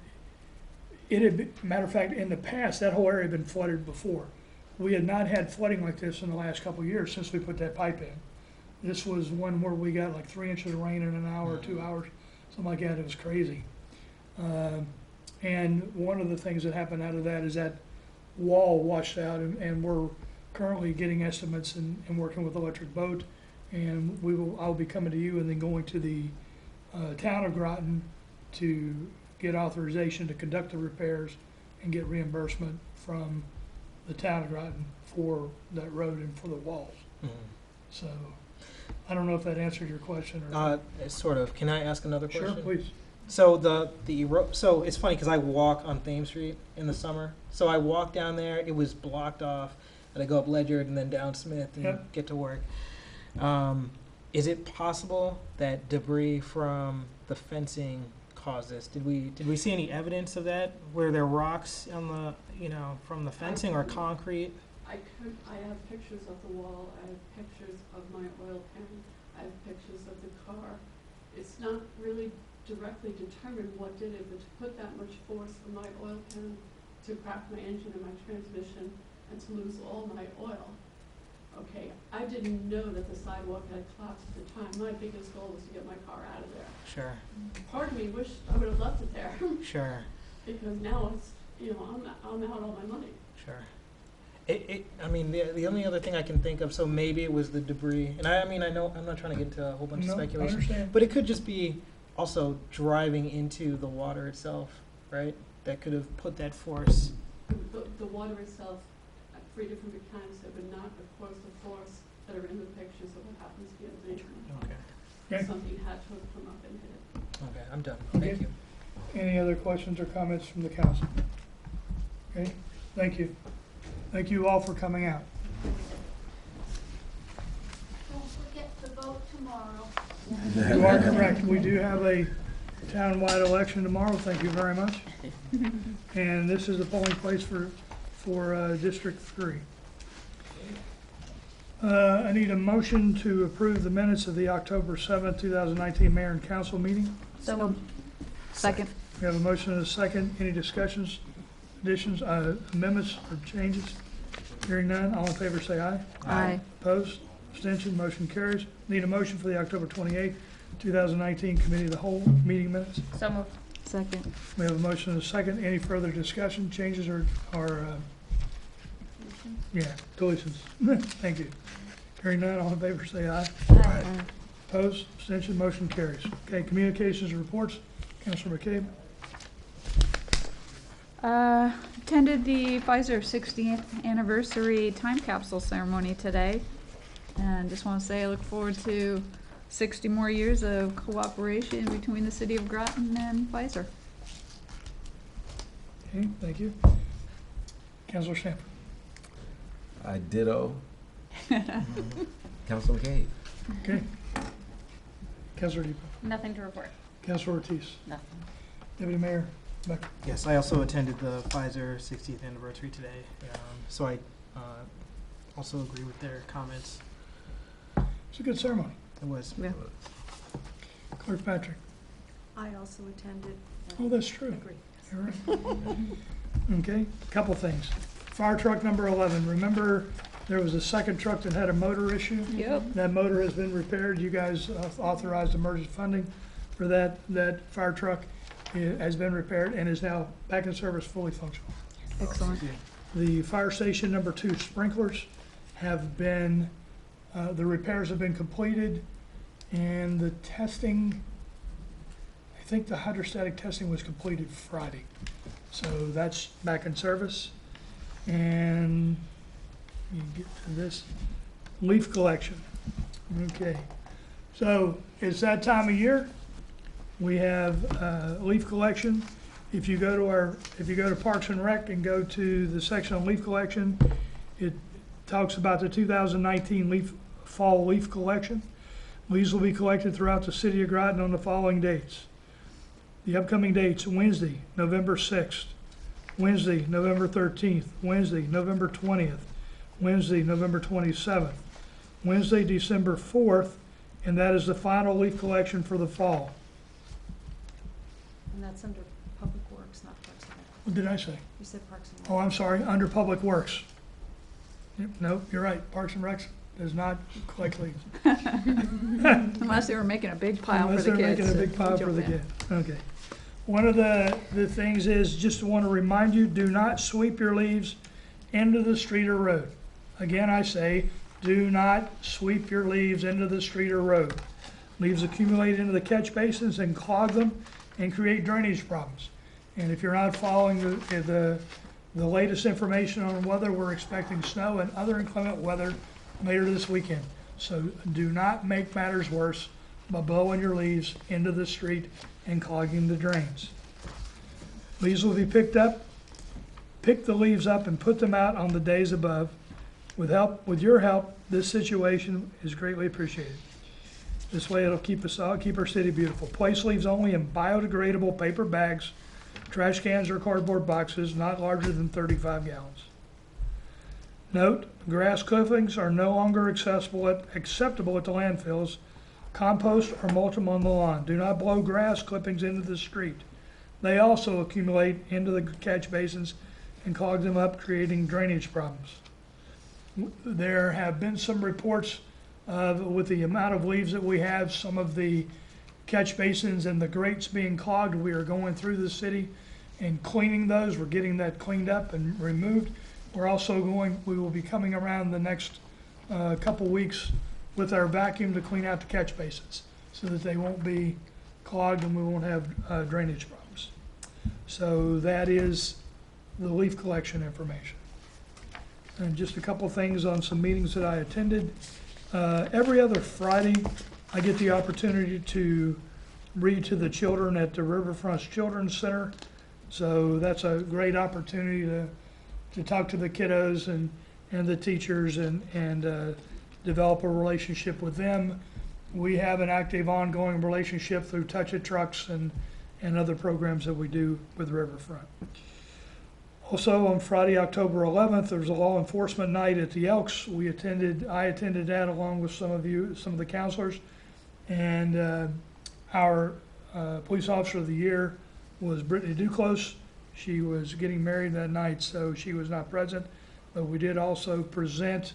had been, matter of fact, in the past, that whole area had been flooded before. We had not had flooding like this in the last couple of years since we put that pipe in. This was one where we got like 3 inches of rain in an hour or 2 hours, something like that. It was crazy. And one of the things that happened out of that is that wall washed out, and we're currently getting estimates and working with Electric Boat, and I'll be coming to you and then going to the town of Groton to get authorization to conduct the repairs and get reimbursement from the town of Groton for that road and for the walls. So I don't know if that answered your question or. Sort of. Can I ask another question? Sure, please. So so it's funny because I walk on Thames Street in the summer. So I walk down there. It was blocked off, and I go up Ledyard and then down Smith and Yep. get to work. Is it possible that debris from the fencing caused this? Did we see any evidence of that? Were there rocks on the from the fencing or concrete? I have pictures of the wall, I have pictures of my oil pan, I have pictures of the car. It's not really directly determined what did it, but to put that much force on my oil pan, to crack my engine and my transmission, and to lose all my oil. Okay, I didn't know that the sidewalk had collapsed at the time. My biggest goal was to get my car out of there. Sure. Part of me wished I would have left it there, Sure. because now it's, I'm out all my money. Sure. I mean, the only other thing I can think of, so maybe it was the debris, and I mean, I know, I'm not trying to get into a whole bunch of No, I speculation, understand. but it could just be also driving into the water itself, right? That could have put that force. The water itself, 3 different mechanics that would not have caused the force that are in the pictures of what happens to the engine. Okay. Okay. Something had to have come up and hit it. Okay, I'm done. Okay. Thank you. Any other questions or comments from the council? Okay, thank you. Thank you all for coming out. Don't forget to vote tomorrow. You are correct. We do have a town-wide election tomorrow. Thank you very much. And this is the polling place for District 3. I need a motion to approve the minutes of the October 7th, 2019 Mayor and Council meeting. So, second. We have a motion and a second. Any discussions, additions, amendments, or changes? Hearing none, all in favor say aye. Aye. Opposed? Abstention? Motion carries. Need a motion for the October 28th, 2019 Committee of the Whole meeting minutes. So moved. Second. We have a motion and a second. Any further discussion, changes, or deletions? Thank you. Hearing none, all in favor say aye. Aye. Opposed? Abstention? Motion carries. Okay, communications and reports. Councilor McCabe. Attended the Pfizer 60th anniversary time capsule ceremony today. And just want to say I look forward to 60 more years of cooperation between the city of Groton and Pfizer. Okay, thank you. Councilor Stanford. I ditto. Councilman Cave. Okay. Councilor Depot. Nothing to report. Councilor Ortiz. Nothing. Deputy Mayor Becker. Yes, I also attended the Pfizer 60th anniversary today, so I also agree with their comments. It's a good ceremony. It was. Yeah. Clerk Patrick. I also attended. Oh, that's true. Agree. You're right. Okay, couple things. Fire truck number 11. Remember, there was a second truck that had a motor issue? Yep. That motor has been repaired. You guys authorized emergency funding for that. That fire truck has been repaired and is now back in service, fully functional. Excellent. The fire station number 2 sprinklers have been, the repairs have been completed, and the testing, I think the hydrostatic testing was completed Friday. So that's back in service. And you get to this, leaf collection. Okay, so it's that time of year. We have leaf collection. If you go to Parks and Rec and go to the section on leaf collection, it talks about the 2019 fall leaf collection. Leaves will be collected throughout the city of Groton on the following dates. The upcoming dates: Wednesday, November 6th, Wednesday, November 13th, Wednesday, November 20th, Wednesday, November 27th, Wednesday, December 4th, and that is the final leaf collection for the fall. And that's under Public Works, not Parks and Rec. What did I say? You said Parks and Rec. Oh, I'm sorry, under Public Works. Yep, no, you're right, Parks and Rec does not collect leaves. Unless they were making a big pile for the kids. Unless they're making a big pile for the Jump in. kids, okay. One of the things is, just want to remind you, do not sweep your leaves into the street or road. Again, I say, do not sweep your leaves into the street or road. Leaves accumulate into the catch basins and clog them and create drainage problems. And if you're not following the latest information on weather, we're expecting snow and other inclement weather later this weekend. So do not make matters worse by blowing your leaves into the street and clogging the drains. Leaves will be picked up. Pick the leaves up and put them out on the days above. With your help, this situation is greatly appreciated. This way it'll keep our city beautiful. Place leaves only in biodegradable paper bags, trash cans, or cardboard boxes not larger than 35 gallons. Note, grass clippings are no longer acceptable at the landfills. Compost or mulch them on the lawn. Do not blow grass clippings into the street. They also accumulate into the catch basins and clog them up, creating drainage problems. There have been some reports with the amount of leaves that we have, some of the catch basins and the grates being clogged. We are going through the city and cleaning those. We're getting that cleaned up and removed. We will be coming around the next couple weeks with our vacuum to clean out the catch basins so that they won't be clogged and we won't have drainage problems. So that is the leaf collection information. And just a couple things on some meetings that I attended. Every other Friday, I get the opportunity to read to the children at the Riverfront Children's Center. So that's a great opportunity to talk to the kiddos and the teachers and develop a relationship with them. We have an active ongoing relationship through Touch It Trucks and other programs that we do with Riverfront. Also on Friday, October 11th, there was a law enforcement night at the Elks. I attended that along with some of the counselors. And our police officer of the year was Brittany Duclos. She was getting married that night, so she was not present. But we did also present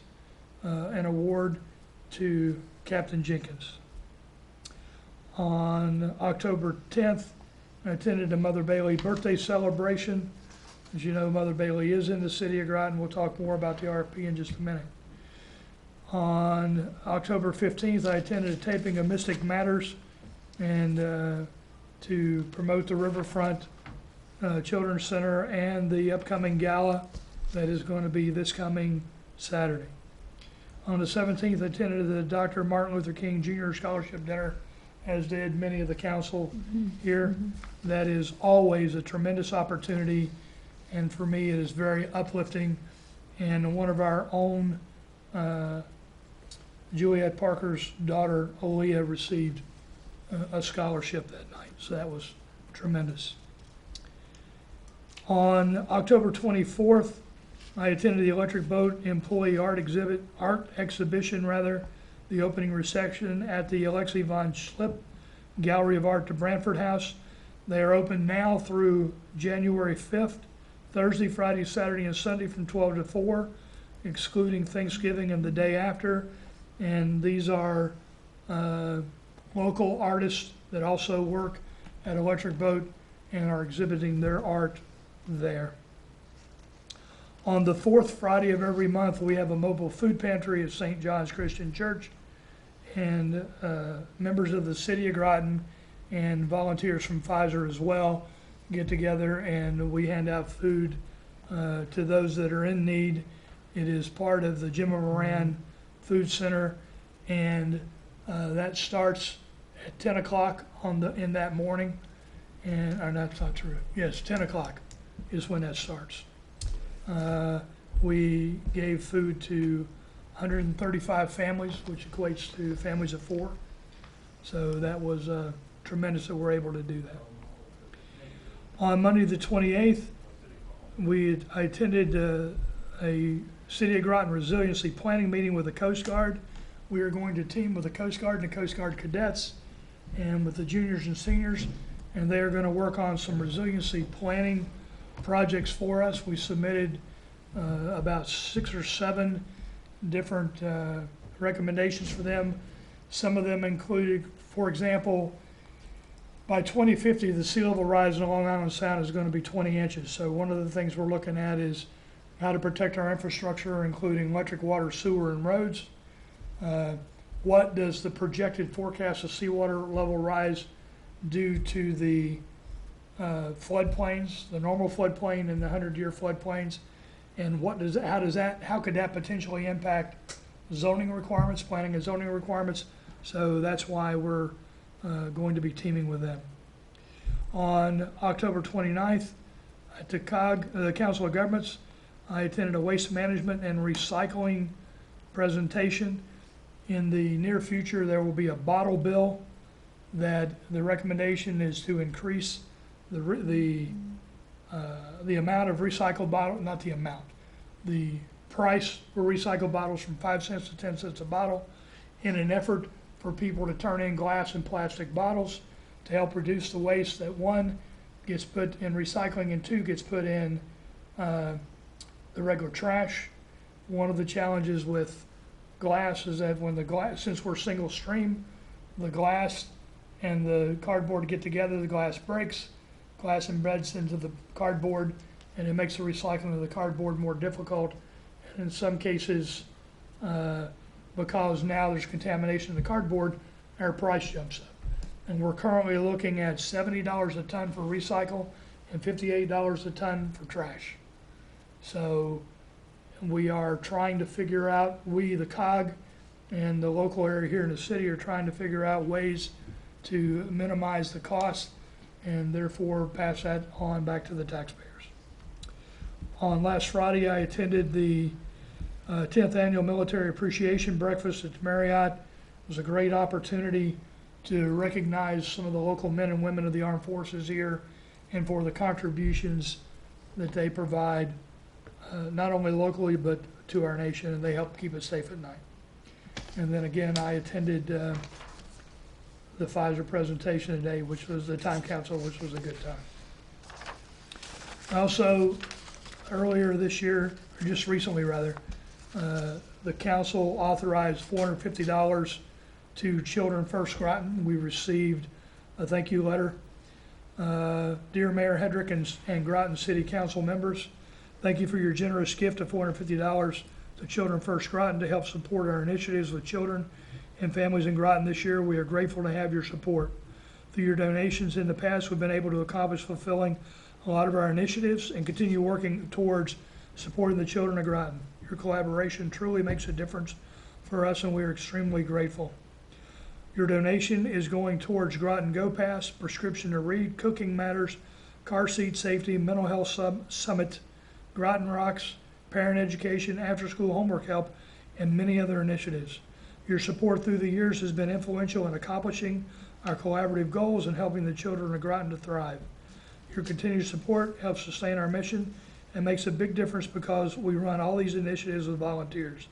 an award to Captain Jenkins. On October 10th, I attended a Mother Bailey birthday celebration. As you know, Mother Bailey is in the city of Groton. We'll talk more about the RFP in just a minute. On October 15th, I attended a taping of Mystic Matters and to promote the Riverfront Children's Center and the upcoming gala that is going to be this coming Saturday. On the 17th, I attended the Dr. Martin Luther King Jr. Scholarship Dinner, as did many of the council here. That is always a tremendous opportunity, and for me, it is very uplifting. And one of our own, Juliet Parker's daughter, Aaliyah, received a scholarship that night, so that was tremendous. On October 24th, I attended the Electric Boat Employee Art Exhibition, the opening reception at the Alexi von Schlipp Gallery of Art to Branford House. They are open now through January 5th, Thursday, Friday, Saturday, and Sunday from 12 to 4, excluding Thanksgiving and the day after. And these are local artists that also work at Electric Boat and are exhibiting their art there. On the fourth Friday of every month, we have a mobile food pantry at St. John's Christian Church, and members of the city of Groton and volunteers from Pfizer as well get together and we hand out food to those that are in need. It is part of the Jim Moran Food Center, and that starts at 10 o'clock in that morning, and, or that's not true. Yes, 10 o'clock is when that starts. We gave food to 135 families, which equates to families of 4. So that was tremendous that we're able to do that. On Monday the 28th, I attended a City of Groton Resiliency Planning meeting with the Coast Guard. We are going to team with the Coast Guard and the Coast Guard cadets and with the juniors and seniors, and they are going to work on some resiliency planning projects for us. We submitted about 6 or 7 different recommendations for them. Some of them included, for example, by 2050, the sea level rise in Long Island Sound is going to be 20 inches. So one of the things we're looking at is how to protect our infrastructure, including electric, water, sewer, and roads. What does the projected forecast of seawater level rise do to the floodplains, the normal floodplain and the 100-year floodplains? And how could that potentially impact zoning requirements, planning and zoning requirements? So that's why we're going to be teaming with them. On October 29th, at the Council of Governments, I attended a waste management and recycling presentation. In the near future, there will be a bottle bill that the recommendation is to increase the amount of recycled bottle, not the amount, the price for recycled bottles from 5 cents to 10 cents a bottle, in an effort for people to turn in glass and plastic bottles to help reduce the waste that, 1, gets put in recycling and 2, gets put in the regular trash. One of the challenges with glass is that when the glass, since we're single stream, the glass and the cardboard get together, the glass breaks, glass embeds into the cardboard, and it makes the recycling of the cardboard more difficult. And in some cases, because now there's contamination in the cardboard, our price jumps up. And we're currently looking at $70 a ton for recycle and $58 a ton for trash. So we are trying to figure out, the COG and the local area here in the city are trying to figure out ways to minimize the cost and therefore pass that on back to the taxpayers. On last Friday, I attended the 10th Annual Military Appreciation Breakfast at the Marriott. It was a great opportunity to recognize some of the local men and women of the armed forces here and for the contributions that they provide, not only locally but to our nation, and they help keep us safe at night. And then again, I attended the Pfizer presentation today, which was the time capsule, which was a good time. Also, earlier this year, or just recently rather, the council authorized $450 to Children First Groton. We received a thank you letter. Dear Mayor Hedrick and Groton City Council members, thank you for your generous gift of $450 to Children First Groton to help support our initiatives with children and families in Groton this year. We are grateful to have your support. Through your donations in the past, we've been able to accomplish fulfilling a lot of our initiatives and continue working towards supporting the children of Groton. Your collaboration truly makes a difference for us, and we are extremely grateful. Your donation is going towards Groton Go Pass, Prescription to Read, Cooking Matters, Car Seat Safety, Mental Health Summit, Groton Rocks, Parent Education, After School Homework Help, and many other initiatives. Your support through the years has been influential in accomplishing our collaborative goals and helping the children of Groton to thrive. Your continued support helps sustain our mission and makes a big difference because we run all these initiatives with volunteers.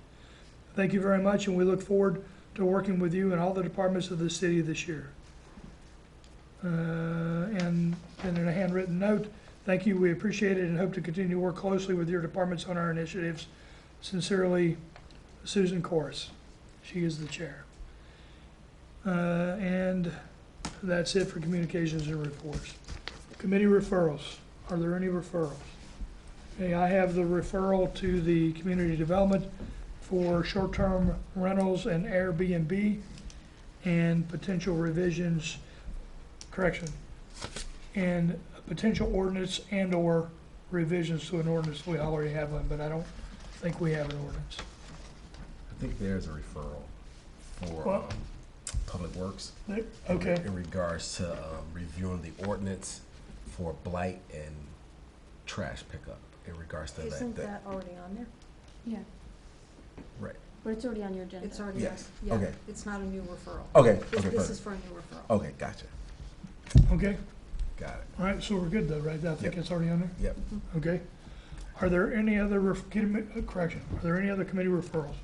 Thank you very much, and we look forward to working with you and all the departments of the city this year. And in a handwritten note, thank you, we appreciate it and hope to continue to work closely with your departments on our initiatives. Sincerely, Susan Corris. She is the chair. And that's it for communications and reports. Committee referrals. Are there any referrals? Okay, I have the referral to the community development for short-term rentals and Airbnb and potential revisions, and a potential ordinance and or revisions to an ordinance. We already have one, but I don't think we have an ordinance. I think there's a referral for, Well, Public Works. Okay, In regards to reviewing the ordinance for blight and trash pickup. In regards to Isn't that. that already on there? Yeah, Right. but it's already on your agenda. It's already, Yes. yeah, Okay. it's not a new referral. Okay. This Okay. this Perfect. is for a new referral. Okay. Gotcha. okay. Got it. All right, so we're good though, right? I think Yep. it's already on there? Yep. Okay. Are there any other, correction, are there any other committee referrals?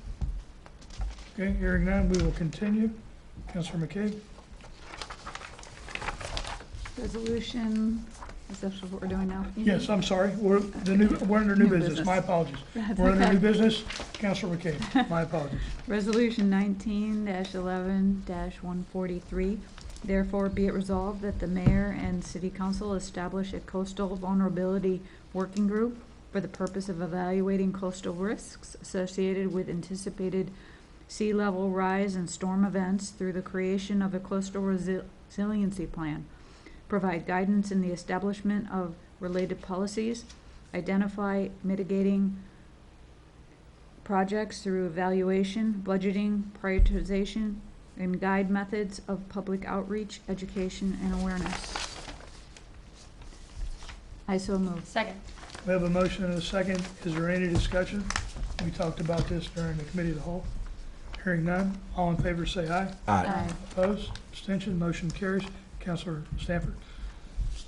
Okay, hearing none, we will continue. Councilor McCabe? Resolution, is that what we're doing now? Yes, I'm sorry, we're under new business, my apologies. That's We're under okay. new business, Councilor McCabe, my apologies. Resolution 19-11-143. Therefore, be it resolved that the mayor and city council establish a coastal vulnerability working group for the purpose of evaluating coastal risks associated with anticipated sea level rise and storm events through the creation of a coastal resiliency plan. Provide guidance in the establishment of related policies, identify mitigating projects through evaluation, budgeting, prioritization, and guide methods of public outreach, education, and awareness. I so move. Second. We have a motion and a second. Is there any discussion? We talked about this during the committee of the whole. Hearing none, all in favor say aye. Aye. Opposed? Abstention? Motion carries. Councilor Stanford?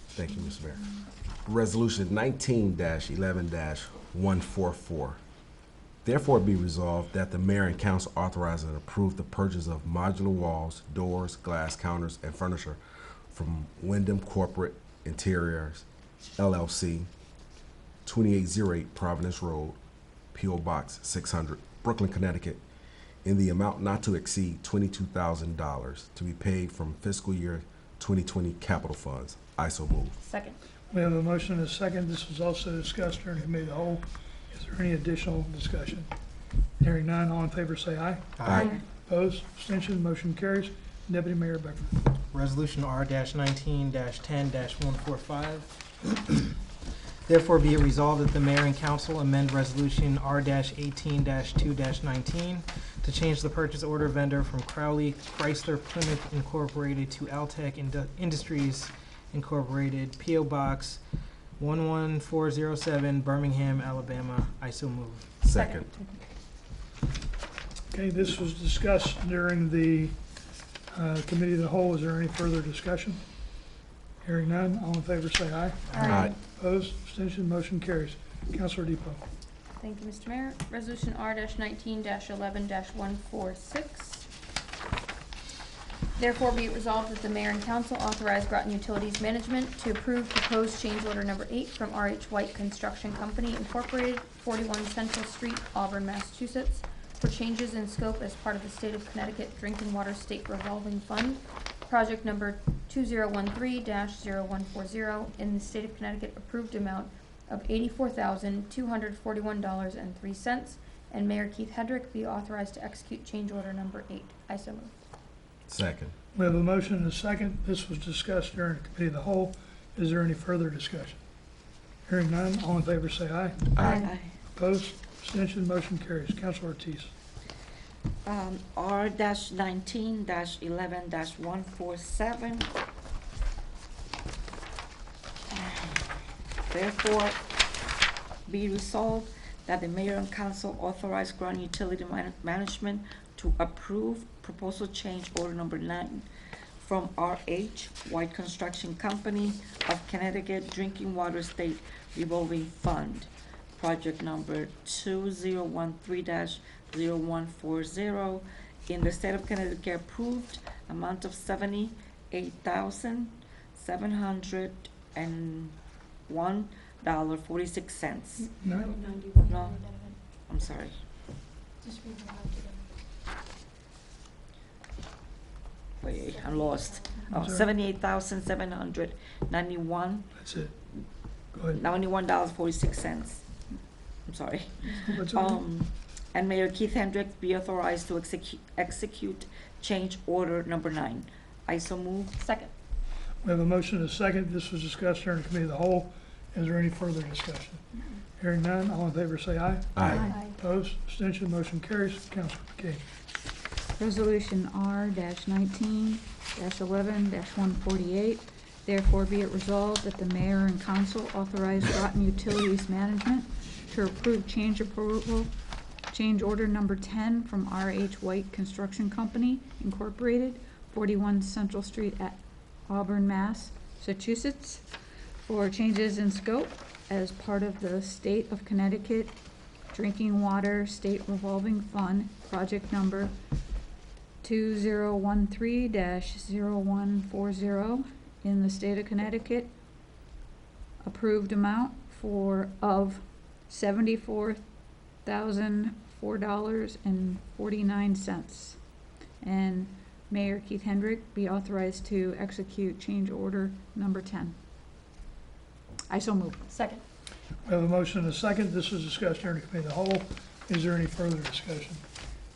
Thank you, Mr. Mayor. Resolution 19-11-144. Therefore, be resolved that the mayor and council authorize and approve the purchase of modular walls, doors, glass counters, and furniture from Wyndham Corporate Interiors, LLC, 2808 Providence Road, P.O. Box 600, Brooklyn, Connecticut, in the amount not to exceed $22,000 to be paid from fiscal year 2020 capital funds. I so move. Second. We have a motion and a second. This was also discussed during the committee of the whole. Is there any additional discussion? Hearing none, all in favor say aye. Aye. Opposed? Abstention? Motion carries. Deputy Mayor Beckford. Resolution R-19-10-145. Therefore, be it resolved that the mayor and council amend Resolution R-18-2-19 to change the purchase order vendor from Crowley Chrysler Plymouth Incorporated to Altech Industries Incorporated, P.O. Box 11407, Birmingham, Alabama. I so move. Second. Okay, this was discussed during the committee of the whole. Is there any further discussion? Hearing none, all in favor say aye. Aye. Opposed? Abstention? Motion carries. Councilor Depot. Thank you, Mr. Mayor. Resolution R-19-11-146. Therefore, be it resolved that the mayor and council authorize Groton Utilities Management to approve proposed change order number 8 from R.H. White Construction Company Incorporated, 41 Central Street, Auburn, Massachusetts, for changes in scope as part of the State of Connecticut Drinking Water State Revolving Fund, project number 2013-0140, in the State of Connecticut approved amount of $84,241.03, and Mayor Keith Hedrick be authorized to execute change order number 8. I so move. Second. We have a motion and a second. This was discussed during the committee of the whole. Is there any further discussion? Hearing none, all in favor say aye. Aye. Opposed? Abstention? Motion carries. Councilor Ortiz. R-19-11-147. Therefore, be resolved that the mayor and council authorize Groton Utility Management to approve proposal change order number 9 from R.H. White Construction Company of Connecticut Drinking Water State Revolving Fund, project number 2013-0140, in the state of Connecticut approved amount of $78,701.46. No? No, I'm sorry. Just read them out together. Wait, I'm lost. Oh, Sorry. $78,791, That's it. Go ahead. $91.46. I'm sorry. What's it? And Mayor Keith Hendrick be authorized to execute change order number 9. I so move. Second. We have a motion and a second. This was discussed during the committee of the whole. Is there any further discussion? Hearing none, all in favor say aye. Aye. Opposed? Abstention? Motion carries. Councilor McCabe. Resolution R-19-11-148. Therefore be it resolved that the mayor and council authorize Groton Utilities Management to approve change order number 10 from R.H. White Construction Company Incorporated, 41 Central Street at Auburn, Massachusetts, for changes in scope as part of the State of Connecticut Drinking Water State Revolving Fund, project number 2013-0140 in the state of Connecticut. Approved amount of $74,004.49. And Mayor Keith Hendrick be authorized to execute change order number 10. I so move. Second. We have a motion and a second. This was discussed during the committee of the whole. Is there any further discussion?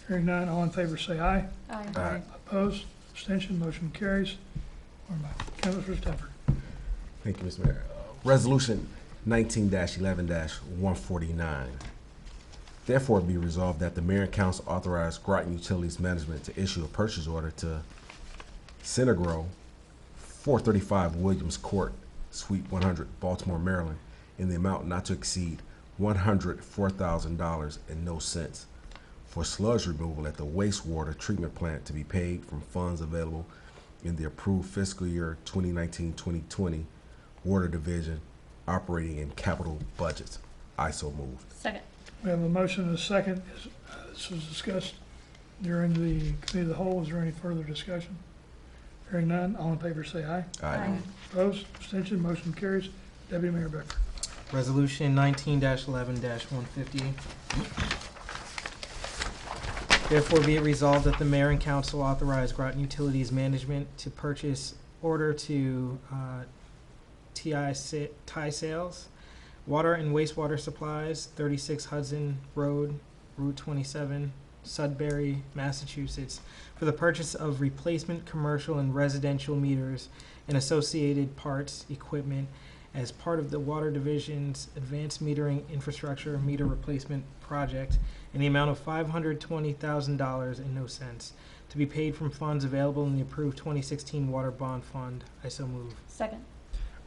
Hearing none, all in favor say aye. Aye. Aye. Opposed? Abstention? Motion carries. Councilor Stafford. Thank you, Mr. Mayor. Resolution 19-11-149. Therefore, be resolved that the mayor and council authorize Groton Utilities Management to issue a purchase order to Synagro, 435 Williams Court, Suite 100, Baltimore, Maryland, in the amount not to exceed $104,000 and no cents for sludge removal at the wastewater treatment plant to be paid from funds available in the approved fiscal year 2019-2020 Water Division operating and capital budgets. I so move. Second. We have a motion and a second. This was discussed during the committee of the whole. Is there any further discussion? Hearing none, all in favor say aye. Aye. Opposed? Abstention? Motion carries. Deputy Mayor Becker. Resolution 19-11-150. Therefore be it resolved that the mayor and council authorize Groton Utilities Management to purchase order to TI Sales, water and wastewater supplies, 36 Hudson Road, Route 27, Sudbury, Massachusetts, for the purchase of replacement commercial and residential meters and associated parts, equipment, as part of the Water Division's Advanced Metering Infrastructure Meter Replacement Project in the amount of $520,000 and no cents, to be paid from funds available in the approved 2016 Water Bond Fund. I so move. Second.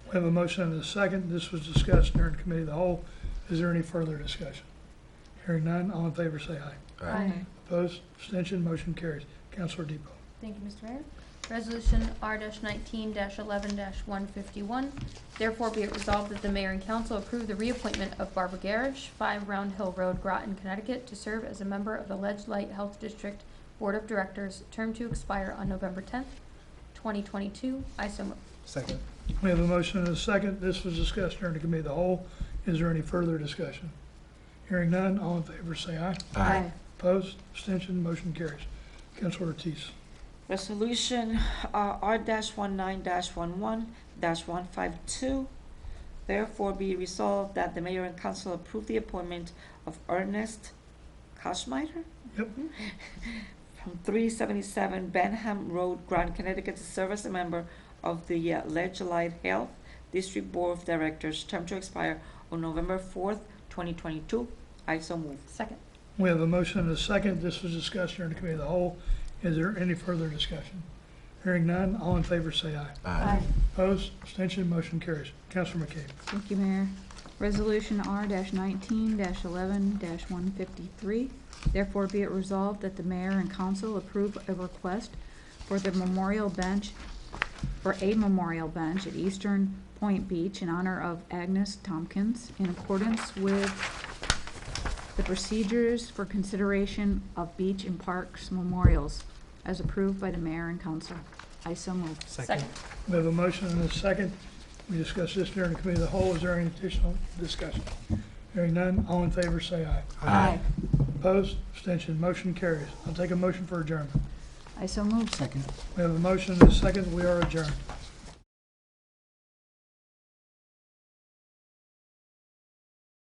We have a motion and a second. This was discussed during the committee of the whole. Is there any further discussion? Hearing none, all in favor say aye. Aye. Opposed? Abstention? Motion carries. Councilor Depot. Thank you, Mr. Mayor. Resolution R-19-11-151. Therefore be it resolved that the mayor and council approve the reappointment of Barbara Garish, 5 Round Hill Road, Groton, Connecticut, to serve as a member of the Ledge Light Health District Board of Directors, term to expire on November 10th, 2022. I so move. Second. We have a motion and a second. This was discussed during the committee of the whole. Is there any further discussion? Hearing none, all in favor say aye. Aye. Opposed? Abstention? Motion carries. Councilor Ortiz. Resolution R-19-11-152. Therefore be resolved that the mayor and council approve the appointment of Ernest Kashmiter Yep. from 377 Benham Road, Groton, Connecticut, to serve as a member of the Ledge Light Health District Board of Directors, term to expire on November 4th, 2022. I so move. Second. We have a motion and a second. This was discussed during the committee of the whole. Is there any further discussion? Hearing none, all in favor say aye. Aye. Opposed? Abstention? Motion carries. Councilor McCabe. Thank you, Mayor. Resolution R-19-11-153. Therefore be it resolved that the mayor and council approve a request for a memorial bench at Eastern Point Beach in honor of Agnes Tompkins, in accordance with the procedures for consideration of beach and parks memorials, as approved by the mayor and council. I so move. Second. We have a motion and a second. We discussed this during the committee of the whole. Is there any additional discussion? Hearing none, all in favor say aye. Aye. Opposed? Abstention? Motion carries. I'll take a motion for adjournment. I so move. Second. We have a motion and a second. We are adjourned.